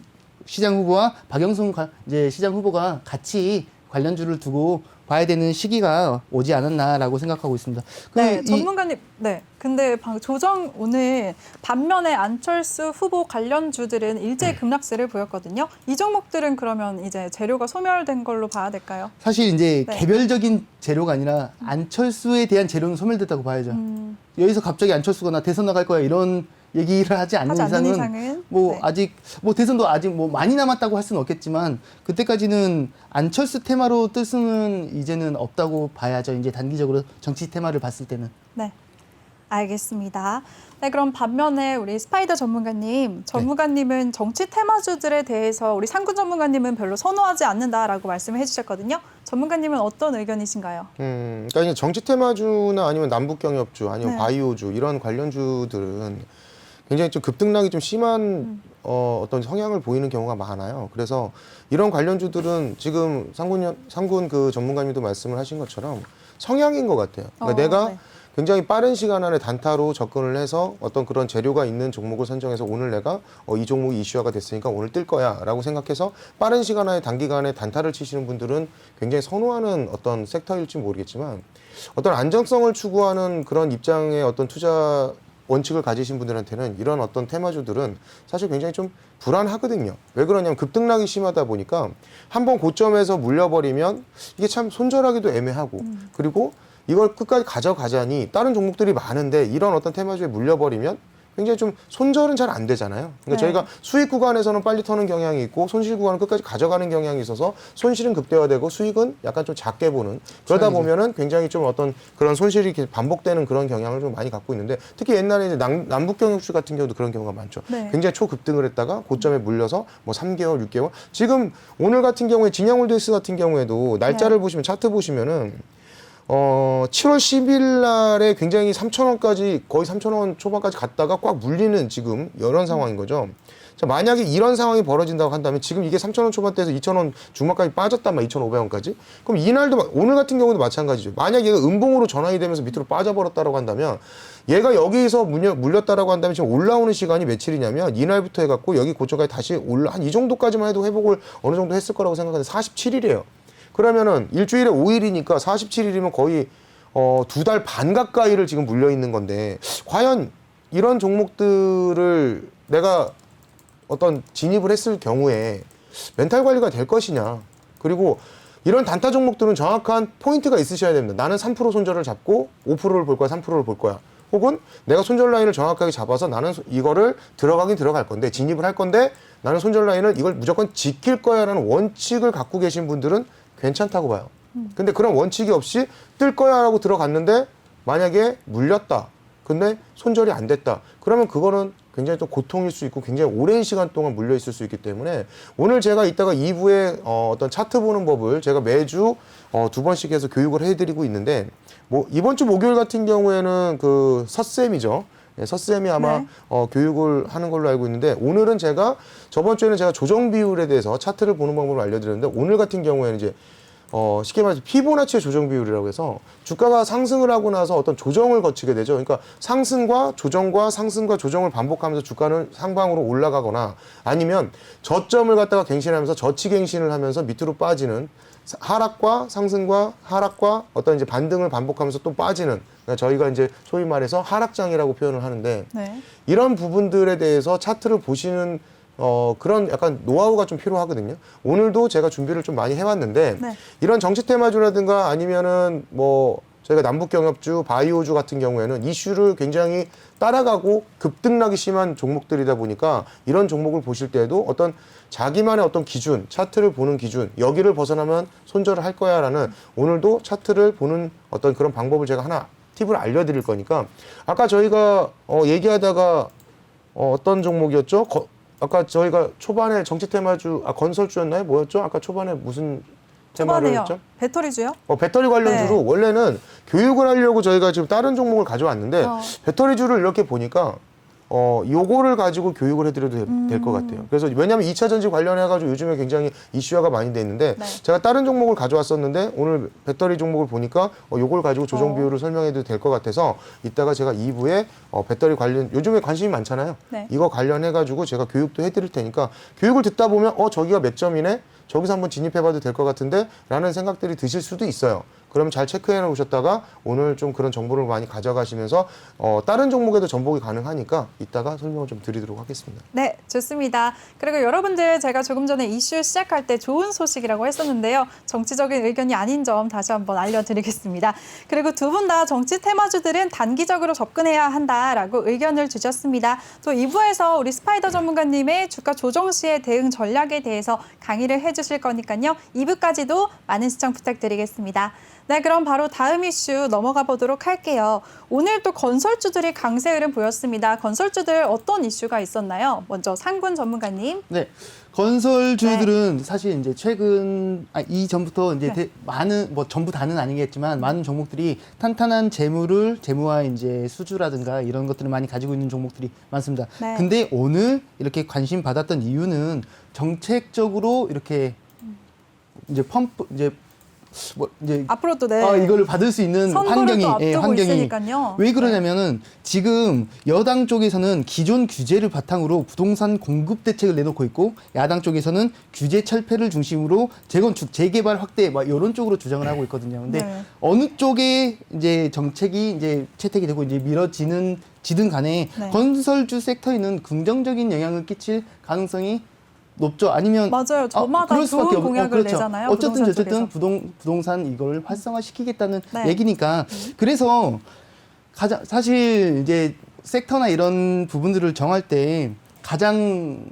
시장 후보와 박영선 이제 시장 후보가 같이 관련주를 두고 봐야 되는 시기가 오지 않았나라고 생각하고 있습니다. 네, 전문가님. 네. 근데 조정 오늘 반면에 안철수 후보 관련주들은 일제히 급락세를 보였거든요. 이 종목들은 그러면 이제 재료가 소멸된 걸로 봐야 될까요? 사실 이제 네. 개별적인 재료가 아니라 안철수에 대한 재료는 소멸됐다고 봐야죠. 여기서 갑자기 안철수가 나 대선 나갈 거야 이런 얘기를 하지 않는 이상은 뭐 네. 아직 뭐 대선도 아직 뭐 많이 남았다고 할 수는 없겠지만 그때까지는 안철수 테마로 뜰 수는 이제는 없다고 봐야죠. 이제 단기적으로 정치 테마를 봤을 때는. 네. 알겠습니다. 네, 그럼 반면에 우리 스파이더 전문가님은 정치 테마주들에 대해서 우리 상군 전문가님은 별로 선호하지 않는다라고 말씀을 해주셨거든요. 전문가님은 어떤 의견이신가요? 그러니까 이제 정치 테마주나 아니면 남북 경협주, 아니면 네. 바이오주 이런 관련주들은 굉장히 좀 급등락이 좀 심한 어떤 성향을 보이는 경우가 많아요. 그래서 이런 관련주들은 지금 상군 그 전문가님도 말씀을 하신 것처럼 성향인 것 같아요. 그러니까 내가 네. 굉장히 빠른 시간 안에 단타로 접근을 해서 어떤 그런 재료가 있는 종목을 선정해서 오늘 내가 이 종목이 이슈화가 됐으니까 오늘 뜰 거야 라고 생각해서 빠른 시간 안에 단기간에 단타를 치시는 분들은 굉장히 선호하는 어떤 섹터일지 모르겠지만 어떤 안정성을 추구하는 그런 입장의 어떤 투자 원칙을 가지신 분들한테는 이런 어떤 테마주들은 사실 굉장히 좀 불안하거든요. 왜 그러냐면 급등락이 심하다 보니까 한번 고점에서 물려버리면 이게 참 손절하기도 애매하고 그리고 이걸 끝까지 가져가자니 다른 종목들이 많은데 이런 어떤 테마주에 물려버리면 굉장히 좀 손절은 잘 안 되잖아요. 그러니까 네. 저희가 수익 구간에서는 빨리 터는 경향이 있고 손실 구간은 끝까지 가져가는 경향이 있어서 손실은 극대화되고 수익은 약간 좀 작게 보는 그러다 보면은 굉장히 좀 어떤 그런 손실이 이렇게 반복되는 그런 경향을 좀 많이 갖고 있는데 특히 옛날에 이제 남북 경협주 같은 경우도 그런 경우가 많죠. 네. 굉장히 초급등을 했다가 고점에 물려서 뭐 3개월, 6개월 지금 오늘 같은 경우에 진양홀드스 같은 경우에도 날짜를 보시면 차트 보시면은 7월 10일 날에 굉장히 3,000원까지 거의 3,000원 초반까지 갔다가 꽉 물리는 지금 이런 상황인 거죠. 자, 만약에 이런 상황이 벌어진다고 한다면 지금 이게 3,000원 초반대에서 2,000원 중반까지 빠졌단 말이야. 2,500원까지. 그럼 이날도 오늘 같은 경우도 마찬가지죠. 만약에 얘가 음봉으로 전환이 되면서 밑으로 빠져버렸다고 한다면 얘가 여기서 물렸다라고 한다면 지금 올라오는 시간이 며칠이냐면 이날부터 해갖고 여기 고점까지 다시 한 이 정도까지만 해도 회복을 어느 정도 했을 거라고 생각하는데 47일이에요. 그러면은 일주일에 5일이니까 47일이면 거의 2달 반 가까이를 지금 물려 있는 건데 과연 이런 종목들을 내가 어떤 진입을 했을 경우에 멘탈 관리가 될 것이냐. 그리고 이런 단타 종목들은 정확한 포인트가 있으셔야 됩니다. 나는 3% 손절을 잡고 5%를 볼 거야, 3%를 볼 거야. 혹은 내가 손절 라인을 정확하게 잡아서 나는 이거를 들어가긴 들어갈 건데 진입을 할 건데 나는 손절 라인을 이걸 무조건 지킬 거야라는 원칙을 갖고 계신 분들은 괜찮다고 봐요. 근데 그런 원칙이 없이 뜰 거야라고 들어갔는데 만약에 물렸다. 근데 손절이 안 됐다. 그러면 그거는 굉장히 또 고통일 수 있고 굉장히 오랜 시간 동안 물려 있을 수 있기 때문에 오늘 제가 이따가 2부에 어떤 차트 보는 법을 제가 매주 2번씩 해서 교육을 해드리고 있는데 뭐 이번 주 목요일 같은 경우에는 그 서쌤이죠. 네, 서쌤이 아마 네. 교육을 하는 걸로 알고 있는데 오늘은 제가 저번 주에는 제가 조정 비율에 대해서 차트를 보는 방법을 알려드렸는데 오늘 같은 경우에는 이제 쉽게 말해서 피보나치의 조정 비율이라고 해서 주가가 상승을 하고 나서 어떤 조정을 거치게 되죠. 그러니까 상승과 조정을 반복하면서 주가는 상방으로 올라가거나 아니면 저점을 갖다가 갱신하면서 저치갱신을 하면서 밑으로 빠지는 하락과 상승과 하락과 어떤 이제 반등을 반복하면서 또 빠지는 그러니까 저희가 이제 소위 말해서 하락장이라고 표현을 하는데 네. 이런 부분들에 대해서 차트를 보시는 그런 약간 노하우가 좀 필요하거든요. 오늘도 제가 준비를 좀 많이 해왔는데 네. 이런 정치 테마주라든가 아니면은 뭐 저희가 남북 경협주, 바이오주 같은 경우에는 이슈를 굉장히 따라가고 급등락이 심한 종목들이다 보니까 이런 종목을 보실 때에도 어떤 자기만의 어떤 기준, 차트를 보는 기준, 여기를 벗어나면 손절을 할 거야라는 오늘도 차트를 보는 어떤 그런 방법을 제가 하나 팁을 알려드릴 거니까 아까 저희가 얘기하다가 어떤 종목이었죠? 아까 저희가 초반에 정치 테마주, 건설주였나요? 뭐였죠? 아까 초반에 무슨 테마를 초반에요. 했죠? 배터리주요? 배터리 관련주로 네. 원래는 교육을 하려고 저희가 지금 다른 종목을 가져왔는데 배터리주를 이렇게 보니까 요거를 가지고 교육을 해드려도 될 것 같아요. 그래서 왜냐하면 2차 전지 관련해가지고 요즘에 굉장히 이슈화가 많이 돼 있는데 네. 제가 다른 종목을 가져왔었는데 오늘 배터리 종목을 보니까 요걸 가지고 조정 비율을 설명해도 될 것 같아서 이따가 제가 2부에 배터리 관련 요즘에 관심이 많잖아요. 네. 이거 관련해가지고 제가 교육도 해드릴 테니까 교육을 듣다 보면 저기가 몇 점이네? 저기서 한번 진입해봐도 될 것 같은데? 라는 생각들이 드실 수도 있어요. 그러면 잘 체크해 놓으셨다가 오늘 좀 그런 정보를 많이 가져가시면서 다른 종목에도 전복이 가능하니까 이따가 설명을 좀 드리도록 하겠습니다. 네, 좋습니다. 그리고 여러분들 제가 조금 전에 이슈 시작할 때 좋은 소식이라고 했었는데요. 정치적인 의견이 아닌 점 다시 한번 알려드리겠습니다. 그리고 두 분 다 정치 테마주들은 단기적으로 접근해야 한다라고 의견을 주셨습니다. 또 2부에서 우리 스파이더 전문가님의 주가 조정 시의 대응 전략에 대해서 강의를 해주실 거니까요. 2부까지도 많은 시청 부탁드리겠습니다. 네, 그럼 바로 다음 이슈 넘어가 보도록 할게요. 오늘 또 건설주들이 강세 흐름 보였습니다. 건설주들 어떤 이슈가 있었나요? 먼저 상군 전문가님. 네. 건설주들은 사실 이제 최근 이전부터 이제 네. 많은 뭐 전부 다는 아니겠지만 많은 종목들이 탄탄한 재무와 이제 수주라든가 이런 것들을 많이 가지고 있는 종목들이 많습니다. 네. 근데 오늘 이렇게 관심 받았던 이유는 정책적으로 이렇게 이제 이제 앞으로도 네. 이걸 받을 수 있는 선거를 또 앞두고 있으니까요. 왜 그러냐면은 지금 여당 쪽에서는 기존 규제를 바탕으로 부동산 공급 대책을 내놓고 있고 야당 쪽에서는 규제 철폐를 중심으로 재건축, 재개발 확대 막 이런 쪽으로 주장을 하고 있거든요. 근데 네. 어느 쪽에 이제 정책이 이제 채택이 되고 이제 지든 간에 네. 건설주 섹터에는 긍정적인 영향을 끼칠 가능성이 높죠. 아니면 맞아요. 저마다 그럴 수밖에 좋은 공약을 그렇죠. 내잖아요. 어쨌든 부동산 어쨌든 쪽에서. 부동산 이걸 활성화시키겠다는 네. 얘기니까 그래서 사실 이제 섹터나 이런 부분들을 정할 때 가장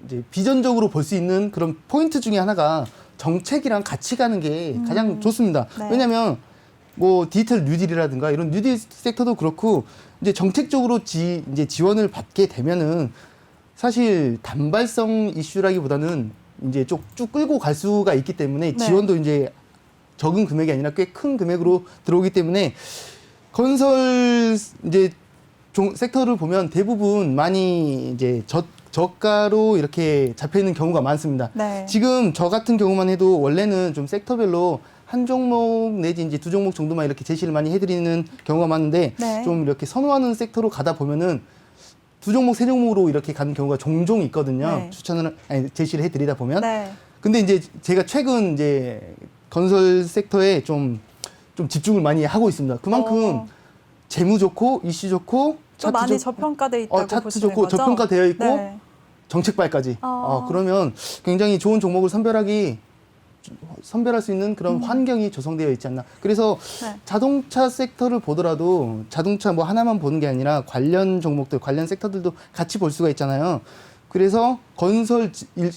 이제 비전적으로 볼 수 있는 그런 포인트 중에 하나가 정책이랑 같이 가는 게 가장 좋습니다. 네. 왜냐하면 뭐 디지털 뉴딜이라든가 이런 뉴딜 섹터도 그렇고 이제 정책적으로 이제 지원을 받게 되면은 사실 단발성 이슈라기보다는 이제 쭉 끌고 갈 수가 있기 때문에 네. 지원도 이제 적은 금액이 아니라 꽤 큰 금액으로 들어오기 때문에 건설 이제 섹터를 보면 대부분 많이 이제 저가로 이렇게 잡혀 있는 경우가 많습니다. 네. 지금 저 같은 경우만 해도 원래는 좀 섹터별로 한 종목 내지 이제 두 종목 정도만 이렇게 제시를 많이 해드리는 경우가 많은데 네. 좀 이렇게 선호하는 섹터로 가다 보면은 두 종목, 세 종목으로 이렇게 가는 경우가 종종 있거든요. 네. 제시를 해드리다 보면. 네. 근데 이제 제가 최근 이제 건설 섹터에 좀 집중을 많이 하고 있습니다. 그만큼 재무 좋고 이슈 좋고 또 많이 저평가돼 있다고 차트 보시는 좋고 거죠? 저평가되어 있고 네. 정책발까지. 그러면 굉장히 좋은 종목을 선별할 수 있는 그런 환경이 조성되어 있지 않나. 그래서 네. 자동차 섹터를 보더라도 자동차 뭐 하나만 보는 게 아니라 관련 종목들, 관련 섹터들도 같이 볼 수가 있잖아요. 그래서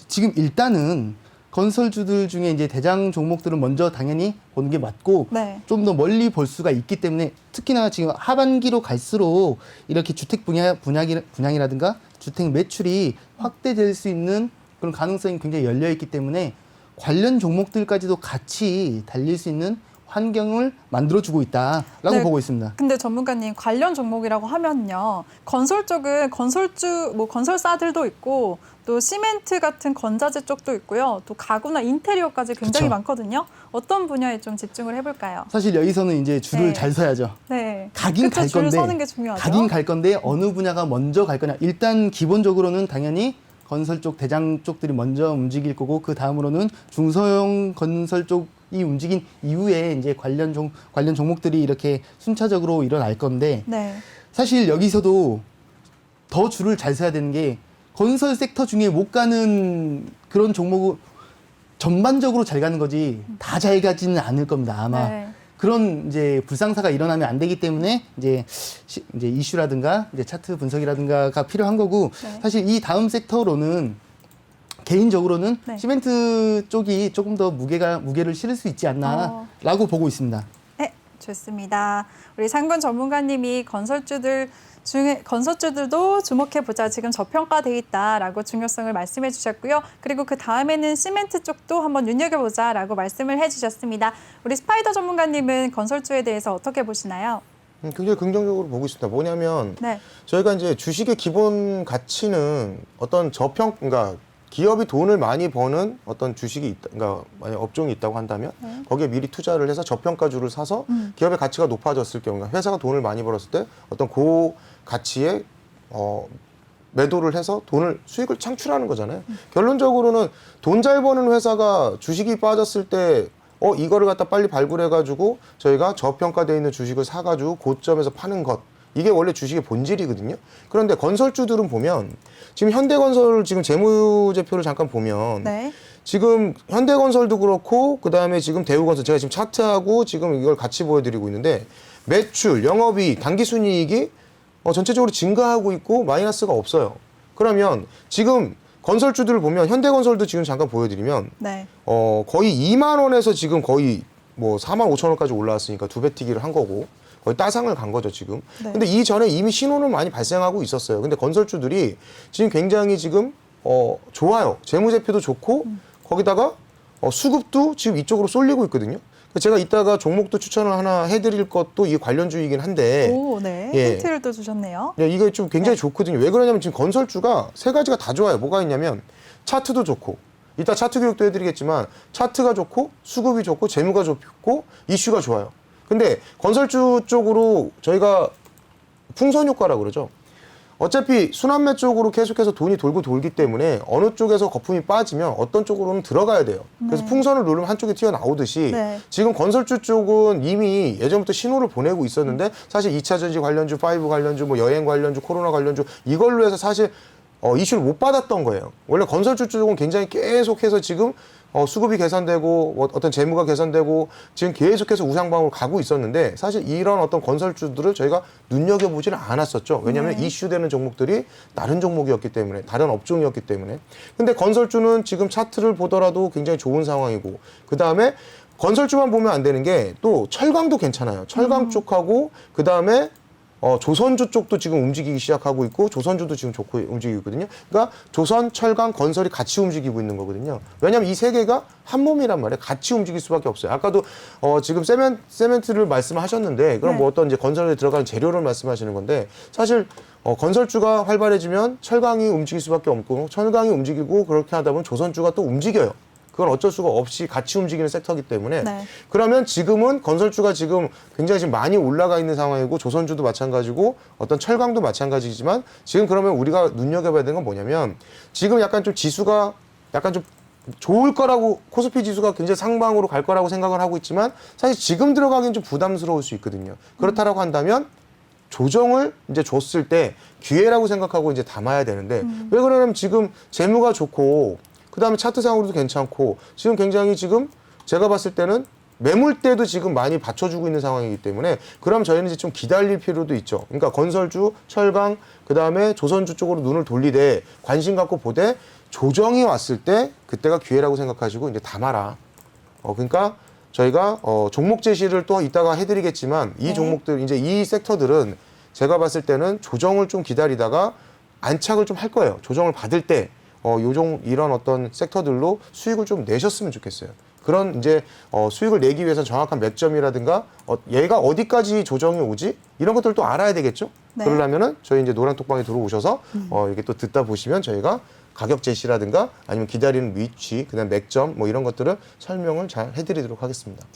지금 일단은 건설주들 중에 이제 대장 종목들은 먼저 당연히 보는 게 맞고 네. 좀 더 멀리 볼 수가 있기 때문에 특히나 지금 하반기로 갈수록 이렇게 주택 분양이라든가 주택 매출이 확대될 수 있는 그런 가능성이 굉장히 열려 있기 때문에 관련 종목들까지도 같이 달릴 수 있는 환경을 만들어주고 있다라고 네. 보고 있습니다. 근데 전문가님 관련 종목이라고 하면요. 건설 쪽은 건설사들도 있고 또 시멘트 같은 건자재 쪽도 있고요. 또 가구나 인테리어까지 굉장히 그쵸. 많거든요. 어떤 분야에 좀 집중을 해볼까요? 사실 여기서는 이제 줄을 네. 잘 서야죠. 네. 가긴 그쵸, 갈 줄 건데 서는 게 중요하죠. 가긴 갈 건데 어느 분야가 먼저 갈 거냐. 일단 기본적으로는 당연히 건설 쪽 대장 쪽들이 먼저 움직일 거고 그 다음으로는 중소형 건설 쪽이 움직인 이후에 이제 관련 종목들이 이렇게 순차적으로 일어날 건데 네. 사실 여기서도 더 줄을 잘 서야 되는 게 건설 섹터 중에 못 가는 그런 종목은 전반적으로 잘 가는 거지 다 잘 가지는 않을 겁니다. 아마 네. 그런 이제 불상사가 일어나면 안 되기 때문에 이제 이슈라든가 이제 차트 분석이라든가가 필요한 거고 네. 사실 이 다음 섹터로는 개인적으로는 네. 시멘트 쪽이 조금 더 무게를 실을 수 있지 않나라고 보고 있습니다. 네, 좋습니다. 우리 상군 전문가님이 건설주들도 주목해보자. 지금 저평가돼 있다라고 중요성을 말씀해 주셨고요. 그리고 그 다음에는 시멘트 쪽도 한번 눈여겨보자라고 말씀을 해주셨습니다. 우리 스파이더 전문가님은 건설주에 대해서 어떻게 보시나요? 굉장히 긍정적으로 보고 있습니다. 뭐냐면 네. 저희가 이제 주식의 기본 가치는 어떤 그러니까 기업이 돈을 많이 버는 어떤 주식이 있다, 그러니까 만약 업종이 있다고 한다면 거기에 미리 투자를 해서 저평가주를 사서 기업의 가치가 높아졌을 경우, 그러니까 회사가 돈을 많이 벌었을 때 어떤 고 가치에 매도를 해서 수익을 창출하는 거잖아요. 결론적으로는 돈 잘 버는 회사가 주식이 빠졌을 때 이거를 갖다 빨리 발굴해가지고 저희가 저평가되어 있는 주식을 사가지고 고점에서 파는 것. 이게 원래 주식의 본질이거든요. 그런데 건설주들은 보면 지금 현대건설 지금 재무제표를 잠깐 보면 네. 지금 현대건설도 그렇고 그다음에 지금 대우건설 제가 지금 차트하고 지금 이걸 같이 보여드리고 있는데 매출, 영업이익, 당기순이익이 전체적으로 증가하고 있고 마이너스가 없어요. 그러면 지금 건설주들을 보면 현대건설도 지금 잠깐 보여드리면 네. 거의 2만 원에서 지금 거의 뭐 4만 5천 원까지 올라왔으니까 두 배 뛰기를 한 거고 거의 따상을 간 거죠 지금. 네. 근데 이전에 이미 신호는 많이 발생하고 있었어요. 근데 건설주들이 지금 굉장히 지금 좋아요. 재무제표도 좋고 거기다가 수급도 지금 이쪽으로 쏠리고 있거든요. 제가 이따가 종목도 추천을 하나 해드릴 것도 이 관련주이긴 한데. 오, 네. 예. 힌트를 또 주셨네요. 네, 이게 좀 굉장히 좋거든요. 왜 그러냐면 지금 건설주가 세 가지가 다 좋아요. 뭐가 있냐면 차트도 좋고 이따 차트 교육도 해드리겠지만 차트가 좋고 수급이 좋고 재무가 좋고 이슈가 좋아요. 근데 건설주 쪽으로 저희가 풍선 효과라고 그러죠. 어차피 순환매 쪽으로 계속해서 돈이 돌기 때문에 어느 쪽에서 거품이 빠지면 어떤 쪽으로는 들어가야 돼요. 그래서 풍선을 누르면 한쪽이 튀어나오듯이 네. 지금 건설주 쪽은 이미 예전부터 신호를 보내고 있었는데 사실 2차전지 관련주, 5 관련주, 뭐 여행 관련주, 코로나 관련주 이걸로 해서 사실 이슈를 못 받았던 거예요. 원래 건설주 쪽은 굉장히 계속해서 지금 수급이 개선되고 어떤 재무가 개선되고 지금 계속해서 우상방으로 가고 있었는데 사실 이런 어떤 건설주들을 저희가 눈여겨보지는 않았었죠. 왜냐하면 네. 이슈되는 종목들이 다른 종목이었기 때문에 다른 업종이었기 때문에. 근데 건설주는 지금 차트를 보더라도 굉장히 좋은 상황이고 그다음에 건설주만 보면 안 되는 게 또 철강도 괜찮아요. 철강 쪽하고 그다음에 조선주 쪽도 지금 움직이기 시작하고 있고 조선주도 지금 좋고 움직이고 있거든요. 그러니까 조선, 철강, 건설이 같이 움직이고 있는 거거든요. 왜냐하면 이 세 개가 한 몸이란 말이에요. 같이 움직일 수밖에 없어요. 아까도 지금 세멘트를 말씀하셨는데 그럼 네. 뭐 어떤 이제 건설에 들어가는 재료를 말씀하시는 건데 사실 건설주가 활발해지면 철강이 움직일 수밖에 없고 철강이 움직이고 그렇게 하다 보면 조선주가 또 움직여요. 그건 어쩔 수가 없이 같이 움직이는 섹터이기 때문에 네. 그러면 지금은 건설주가 지금 굉장히 지금 많이 올라가 있는 상황이고 조선주도 마찬가지고 어떤 철강도 마찬가지지만 지금 그러면 우리가 눈여겨봐야 되는 건 뭐냐면 지금 약간 좀 지수가 약간 좀 좋을 거라고 코스피 지수가 굉장히 상방으로 갈 거라고 생각을 하고 있지만 사실 지금 들어가기는 좀 부담스러울 수 있거든요. 그렇다라고 한다면 조정을 이제 줬을 때 기회라고 생각하고 이제 담아야 되는데 왜 그러냐면 지금 재무가 좋고 그다음에 차트상으로도 괜찮고 지금 굉장히 지금 제가 봤을 때는 매물대도 지금 많이 받쳐주고 있는 상황이기 때문에 그럼 저희는 이제 좀 기다릴 필요도 있죠. 그러니까 건설주, 철강, 그다음에 조선주 쪽으로 눈을 돌리되 관심 갖고 보되 조정이 왔을 때 그때가 기회라고 생각하시고 이제 담아라. 그러니까 저희가 종목 제시를 또 이따가 해드리겠지만 이 네. 종목들 이제 이 섹터들은 제가 봤을 때는 조정을 좀 기다리다가 안착을 좀 할 거예요. 조정을 받을 때 이런 어떤 섹터들로 수익을 좀 내셨으면 좋겠어요. 그런 이제 수익을 내기 위해서 정확한 맥점이라든가 얘가 어디까지 조정이 오지 이런 것들을 또 알아야 되겠죠. 네. 그러려면은 저희 이제 노란톡방에 들어오셔서 이렇게 또 듣다 보시면 저희가 가격 제시라든가 아니면 기다리는 위치, 그다음 맥점 뭐 이런 것들을 설명을 잘 해드리도록 하겠습니다.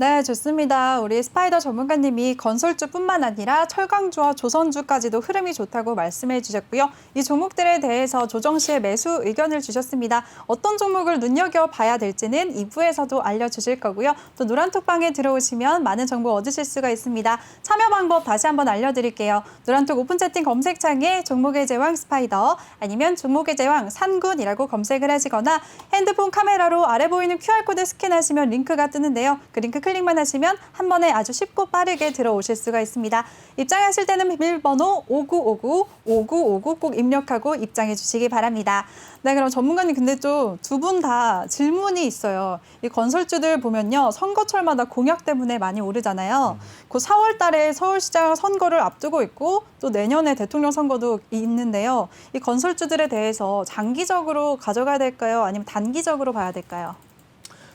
네, 좋습니다. 우리 스파이더 전문가님이 건설주뿐만 아니라 철강주와 조선주까지도 흐름이 좋다고 말씀해 주셨고요. 이 종목들에 대해서 조정 시에 매수 의견을 주셨습니다. 어떤 종목을 눈여겨봐야 될지는 2부에서도 알려주실 거고요. 또 노란톡방에 들어오시면 많은 정보 얻으실 수가 있습니다. 참여 방법 다시 한번 알려드릴게요. 노란톡 오픈 채팅 검색창에 종목의 제왕 스파이더 아니면 종목의 제왕 산군이라고 검색을 하시거나 핸드폰 카메라로 아래 보이는 QR코드 스캔하시면 링크가 뜨는데요. 그 링크 클릭만 하시면 한 번에 아주 쉽고 빠르게 들어오실 수가 있습니다. 입장하실 때는 비밀번호 5959 꼭 입력하고 입장해 주시기 바랍니다. 네, 그럼 전문가님 근데 좀 두 분 다 질문이 있어요. 이 건설주들 보면요. 선거철마다 공약 때문에 많이 오르잖아요. 그 4월 달에 서울시장 선거를 앞두고 있고 또 내년에 대통령 선거도 있는데요. 이 건설주들에 대해서 장기적으로 가져가야 될까요? 아니면 단기적으로 봐야 될까요?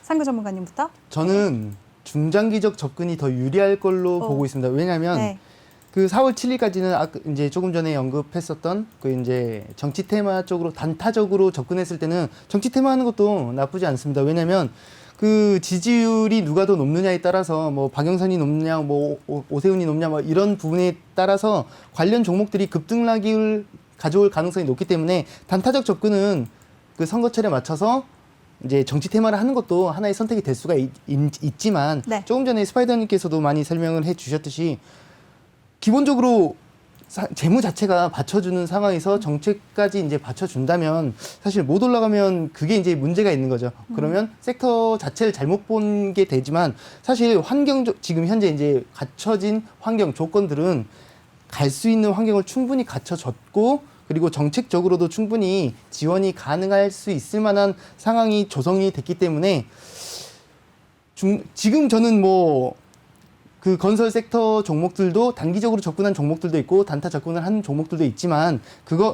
상구 전문가님부터. 저는 중장기적 접근이 더 유리할 걸로 보고 있습니다. 왜냐하면 네. 그 4월 7일까지는 이제 조금 전에 언급했었던 그 이제 정치 테마 쪽으로 단타적으로 접근했을 때는 정치 테마 하는 것도 나쁘지 않습니다. 왜냐하면 그 지지율이 누가 더 높느냐에 따라서 뭐 박영선이 높냐, 뭐 오세훈이 높냐, 뭐 이런 부분에 따라서 관련 종목들이 급등락을 가져올 가능성이 높기 때문에 단타적 접근은 그 선거철에 맞춰서 이제 정치 테마를 하는 것도 하나의 선택이 될 수가 있지만 네. 조금 전에 스파이더님께서도 많이 설명을 해주셨듯이 기본적으로 재무 자체가 받쳐주는 상황에서 정책까지 이제 받쳐준다면 사실 못 올라가면 그게 이제 문제가 있는 거죠. 그러면 섹터 자체를 잘못 본 게 되지만 사실 지금 현재 이제 갖춰진 환경 조건들은 갈 수 있는 환경을 충분히 갖춰졌고 그리고 정책적으로도 충분히 지원이 가능할 수 있을 만한 상황이 조성이 됐기 때문에 지금 저는 뭐 그 건설 섹터 종목들도 단기적으로 접근한 종목들도 있고 단타 접근을 한 종목들도 있지만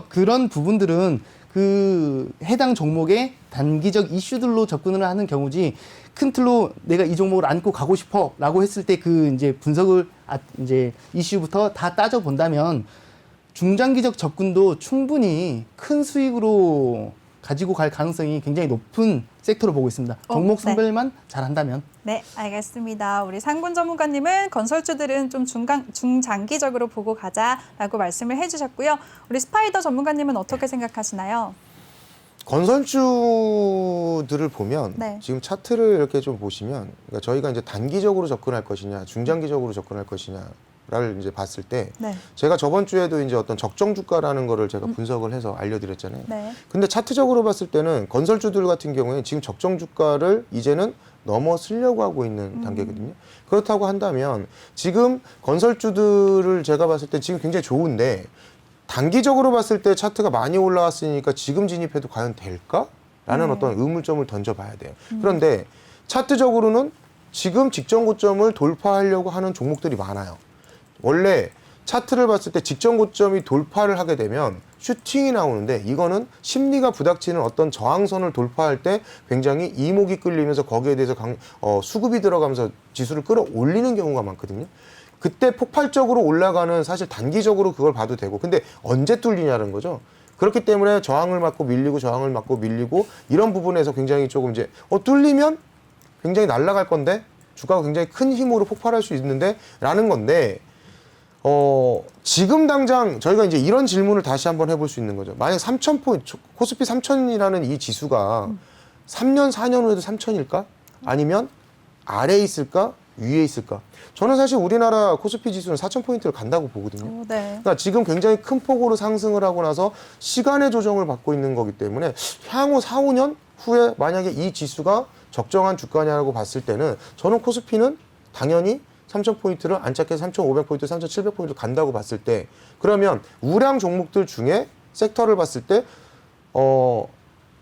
그런 부분들은 그 해당 종목의 단기적 이슈들로 접근을 하는 경우지 큰 틀로 내가 이 종목을 안고 가고 싶어라고 했을 때 그 이제 분석을 이제 이슈부터 다 따져 본다면 중장기적 접근도 충분히 큰 수익으로 가지고 갈 가능성이 굉장히 높은 섹터로 보고 있습니다. 종목 네. 선별만 잘한다면. 네, 알겠습니다. 우리 상군 전문가님은 건설주들은 좀 중장기적으로 보고 가자라고 말씀을 해주셨고요. 우리 스파이더 전문가님은 어떻게 생각하시나요? 건설주들을 보면 네. 지금 차트를 이렇게 좀 보시면 그러니까 저희가 이제 단기적으로 접근할 것이냐, 중장기적으로 접근할 것이냐를 이제 봤을 때 네. 제가 저번 주에도 이제 어떤 적정 주가라는 거를 제가 분석을 해서 알려드렸잖아요. 네. 근데 차트적으로 봤을 때는 건설주들 같은 경우에 지금 적정 주가를 이제는 넘어서려고 하고 있는 단계거든요. 그렇다고 한다면 지금 건설주들을 제가 봤을 때 지금 굉장히 좋은데 단기적으로 봤을 때 차트가 많이 올라왔으니까 지금 진입해도 과연 될까라는 어떤 의문점을 던져봐야 돼요. 그런데 차트적으로는 지금 직전 고점을 돌파하려고 하는 종목들이 많아요. 원래 차트를 봤을 때 직전 고점이 돌파를 하게 되면 슈팅이 나오는데 이거는 심리가 부닥치는 어떤 저항선을 돌파할 때 굉장히 이목이 끌리면서 거기에 대해서 수급이 들어가면서 지수를 끌어올리는 경우가 많거든요. 그때 폭발적으로 올라가는 사실 단기적으로 그걸 봐도 되고 근데 언제 뚫리냐는 거죠. 그렇기 때문에 저항을 맞고 밀리고 저항을 맞고 밀리고 이런 부분에서 굉장히 조금 이제 뚫리면 굉장히 날아갈 건데 주가가 굉장히 큰 힘으로 폭발할 수 있는데 라는 건데 지금 당장 저희가 이제 이런 질문을 다시 한번 해볼 수 있는 거죠. 만약 3,000포인트, 코스피 3,000이라는 이 지수가 3년, 4년 후에도 3,000일까? 아니면 아래에 있을까? 위에 있을까? 저는 사실 우리나라 코스피 지수는 4,000포인트를 간다고 보거든요. 네. 그러니까 지금 굉장히 큰 폭으로 상승을 하고 나서 시간의 조정을 받고 있는 거기 때문에 향후 4, 5년 후에 만약에 이 지수가 적정한 주가냐고 봤을 때는 저는 코스피는 당연히 3,000포인트를 안착해서 3,500포인트, 3,700포인트 간다고 봤을 때 그러면 우량 종목들 중에 섹터를 봤을 때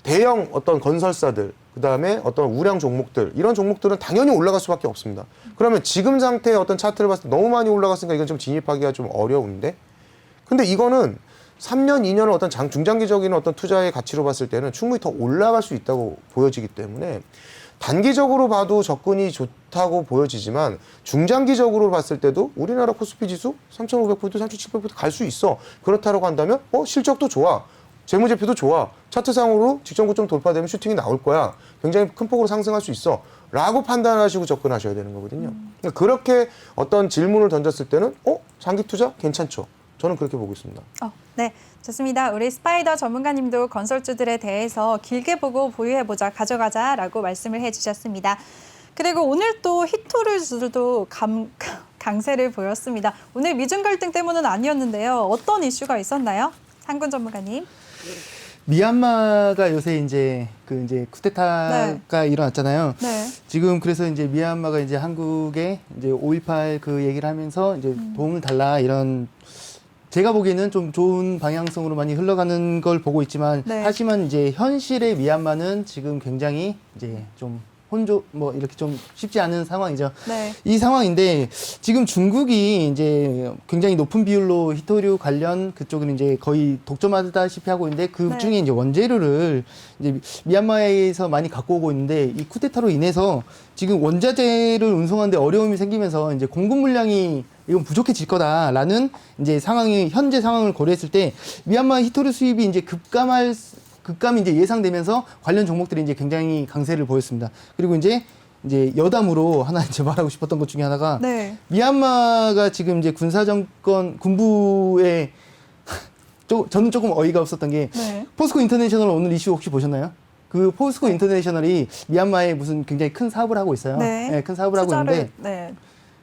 대형 어떤 건설사들 그다음에 어떤 우량 종목들 이런 종목들은 당연히 올라갈 수밖에 없습니다. 그러면 지금 상태의 어떤 차트를 봤을 때 너무 많이 올라갔으니까 이건 좀 진입하기가 좀 어려운데 근데 이거는 3년, 2년을 어떤 중장기적인 어떤 투자의 가치로 봤을 때는 충분히 더 올라갈 수 있다고 보여지기 때문에 단기적으로 봐도 접근이 좋다고 보여지지만 중장기적으로 봤을 때도 우리나라 코스피 지수 3,500포인트, 3,700포인트 갈 수 있어. 그렇다고 한다면 실적도 좋아. 재무제표도 좋아. 차트상으로 직전 고점 돌파되면 슈팅이 나올 거야. 굉장히 큰 폭으로 상승할 수 있어. 라고 판단하시고 접근하셔야 되는 거거든요. 그러니까 그렇게 어떤 질문을 던졌을 때는 장기 투자 괜찮죠. 저는 그렇게 보고 있습니다. 네, 좋습니다. 우리 스파이더 전문가님도 건설주들에 대해서 길게 보고 보유해보자, 가져가자라고 말씀을 해주셨습니다. 그리고 오늘 또 히토류주들도 강세를 보였습니다. 오늘 미중 갈등 때문은 아니었는데요. 어떤 이슈가 있었나요? 상군 전문가님. 미얀마가 요새 이제 쿠데타가 일어났잖아요. 네. 지금 그래서 이제 미얀마가 이제 한국에 이제 5.18 그 얘기를 하면서 이제 도움을 달라 이런 제가 보기에는 좀 좋은 방향성으로 많이 흘러가는 걸 보고 있지만 네. 하지만 이제 현실의 미얀마는 지금 굉장히 이제 좀 뭐 이렇게 좀 쉽지 않은 상황이죠. 네. 이 상황인데 지금 중국이 이제 굉장히 높은 비율로 히토류 관련 그쪽은 이제 거의 독점하다시피 하고 있는데 그 네. 중에 이제 원재료를 이제 미얀마에서 많이 갖고 오고 있는데 이 쿠데타로 인해서 지금 원자재를 운송하는데 어려움이 생기면서 이제 공급 물량이 이건 부족해질 거다라는 이제 현재 상황을 고려했을 때 미얀마 히토류 수입이 이제 급감이 이제 예상되면서 관련 종목들이 이제 굉장히 강세를 보였습니다. 그리고 이제 여담으로 하나 이제 말하고 싶었던 것 중에 하나가 네. 미얀마가 지금 이제 군부에 저는 조금 어이가 없었던 게 네. 포스코 인터내셔널 오늘 이슈 혹시 보셨나요? 그 포스코 인터내셔널이 미얀마에 무슨 굉장히 큰 사업을 하고 있어요. 네. 큰 사업을 하고 있는데 네.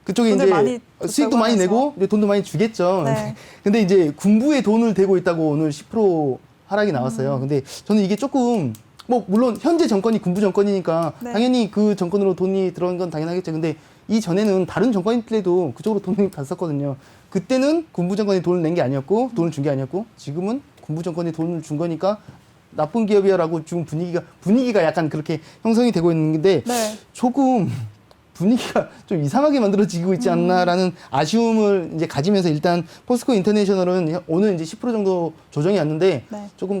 그쪽에 돈을 이제 많이 수익도 많이 하면서. 내고 이제 돈도 많이 주겠죠. 네. 근데 이제 군부에 돈을 대고 있다고 오늘 10% 하락이 나왔어요. 근데 저는 이게 조금 뭐 물론 현재 정권이 군부 정권이니까 네. 당연히 그 정권으로 돈이 들어간 건 당연하겠죠. 근데 이 전에는 다른 정권일 때도 그쪽으로 돈을 갔었거든요. 그때는 군부 정권이 돈을 낸 게 아니었고 돈을 준 게 아니었고 지금은 군부 정권이 돈을 준 거니까 나쁜 기업이야라고 지금 분위기가 약간 그렇게 형성이 되고 있는데 네. 조금 분위기가 좀 이상하게 만들어지고 있지 않나라는 아쉬움을 이제 가지면서 일단 포스코 인터내셔널은 오늘 이제 10% 정도 조정이 왔는데 네. 조금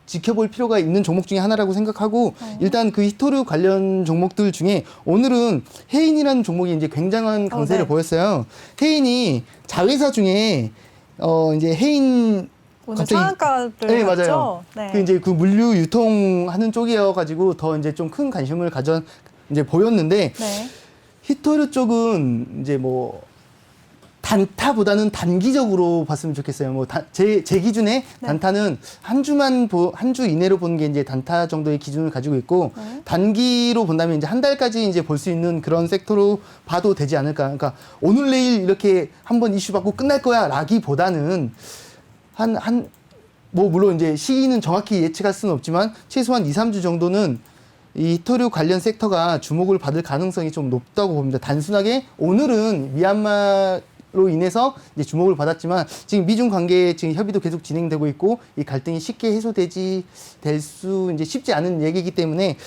지켜볼 필요가 있는 종목 중에 하나라고 생각하고 일단 그 히토류 관련 종목들 중에 오늘은 해인이라는 종목이 이제 굉장한 강세를 네. 보였어요. 해인이 자회사 중에 이제 해인 오늘 상한가를 네, 갔죠? 맞아요. 네. 그 이제 그 물류 유통하는 쪽이어가지고 더 이제 좀 큰 관심을 이제 보였는데 네. 히토류 쪽은 이제 뭐 단타보다는 단기적으로 봤으면 좋겠어요. 뭐 제 기준에 네. 단타는 한 주 이내로 보는 게 이제 단타 정도의 기준을 가지고 있고 네. 단기로 단기로 본다면 이제 한 달까지 이제 볼 수 있는 그런 섹터로 봐도 되지 않을까. 그러니까 오늘 내일 이렇게 한번 이슈 받고 끝날 거야라기보다는 뭐 물론 이제 시기는 정확히 예측할 수는 없지만 최소한 2, 3주 정도는 이 히토류 관련 섹터가 주목을 받을 가능성이 좀 높다고 봅니다. 단순하게 오늘은 미얀마로 인해서 이제 주목을 받았지만 지금 미중 관계 지금 협의도 계속 진행되고 있고 이 갈등이 쉽게 될 수 이제 쉽지 않은 얘기이기 때문에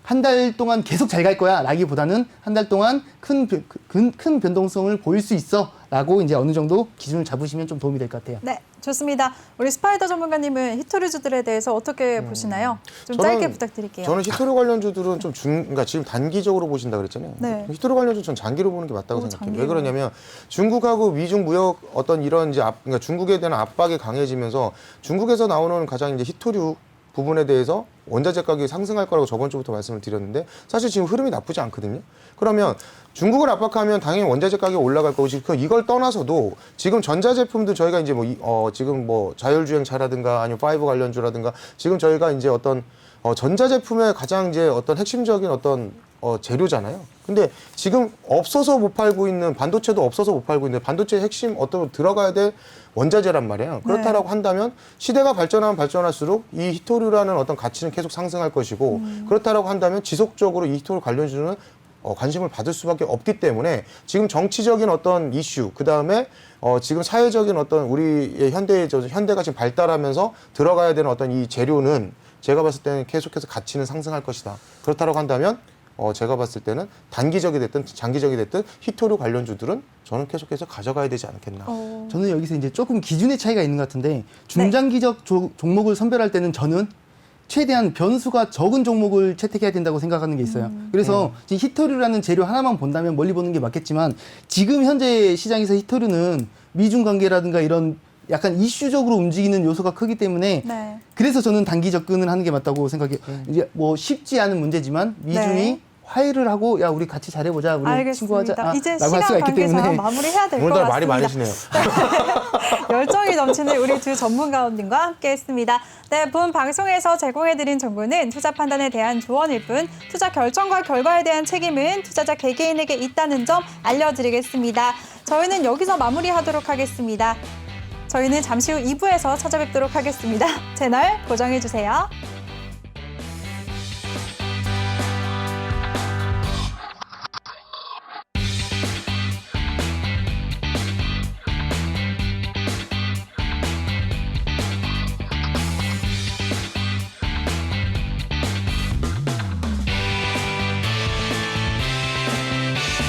한 달 동안 계속 잘 갈 거야 라기보다는 한 달 동안 큰 변동성을 보일 수 있어 라고 이제 어느 정도 기준을 잡으시면 좀 도움이 될 것 같아요. 네, 좋습니다. 우리 스파이더 전문가님은 히토류주들에 대해서 어떻게 보시나요? 좀 짧게 부탁드릴게요. 저는 히토류 관련주들은 그러니까 지금 단기적으로 보신다 그랬잖아요. 네. 히토류 관련주 전 장기로 보는 게 맞다고 생각해요. 장기로. 왜 그러냐면 중국하고 미중 무역 어떤 이런 이제 그러니까 중국에 대한 압박이 강해지면서 중국에서 나오는 가장 이제 히토류 부분에 대해서 원자재 가격이 상승할 거라고 저번 주부터 말씀을 드렸는데 사실 지금 흐름이 나쁘지 않거든요. 그러면 중국을 압박하면 당연히 원자재 가격이 올라갈 거고 이걸 떠나서도 지금 전자제품들 저희가 이제 지금 자율주행차라든가 아니면 5 관련주라든가 지금 저희가 이제 어떤 전자제품의 가장 이제 어떤 핵심적인 어떤 재료잖아요. 근데 지금 없어서 못 팔고 있는 반도체도 없어서 못 팔고 있는데 반도체의 핵심 어떤 들어가야 될 원자재란 말이에요. 그렇다라고 한다면 시대가 발전하면 발전할수록 이 히토류라는 어떤 가치는 계속 상승할 것이고 그렇다라고 한다면 지속적으로 이 히토류 관련주는 관심을 받을 수밖에 없기 때문에 지금 정치적인 어떤 이슈 그다음에 지금 사회적인 어떤 우리의 현대가 지금 발달하면서 들어가야 되는 어떤 이 재료는 제가 봤을 때는 계속해서 가치는 상승할 것이다. 그렇다라고 한다면 제가 봤을 때는 단기적이 됐든 장기적이 됐든 히토류 관련주들은 저는 계속해서 가져가야 되지 않겠나. 저는 여기서 이제 조금 기준의 차이가 있는 것 같은데 중장기적 종목을 선별할 때는 저는 최대한 변수가 적은 종목을 채택해야 된다고 생각하는 게 있어요. 그래서 지금 히토류라는 재료 하나만 본다면 멀리 보는 게 맞겠지만 지금 현재 시장에서 히토류는 미중 관계라든가 이런 약간 이슈적으로 움직이는 요소가 크기 때문에 네. 그래서 저는 단기 접근을 하는 게 맞다고 생각해요. 이제 뭐 쉽지 않은 문제지만 미중이 네. 화해를 하고 야 우리 같이 잘해보자 우리 알겠습니다. 친구하자 이제 라고 할 수가 시간 있기 관계상 때문에 마무리해야 될 것 오늘따라 같습니다. 말이 많으시네요. 열정이 넘치는 우리 두 전문가님과 함께했습니다. 네, 본 방송에서 제공해드린 정보는 투자 판단에 대한 조언일 뿐 투자 결정과 결과에 대한 책임은 투자자 개개인에게 있다는 점 알려드리겠습니다. 저희는 여기서 마무리하도록 하겠습니다. 저희는 잠시 후 2부에서 찾아뵙도록 하겠습니다. 채널 고정해주세요.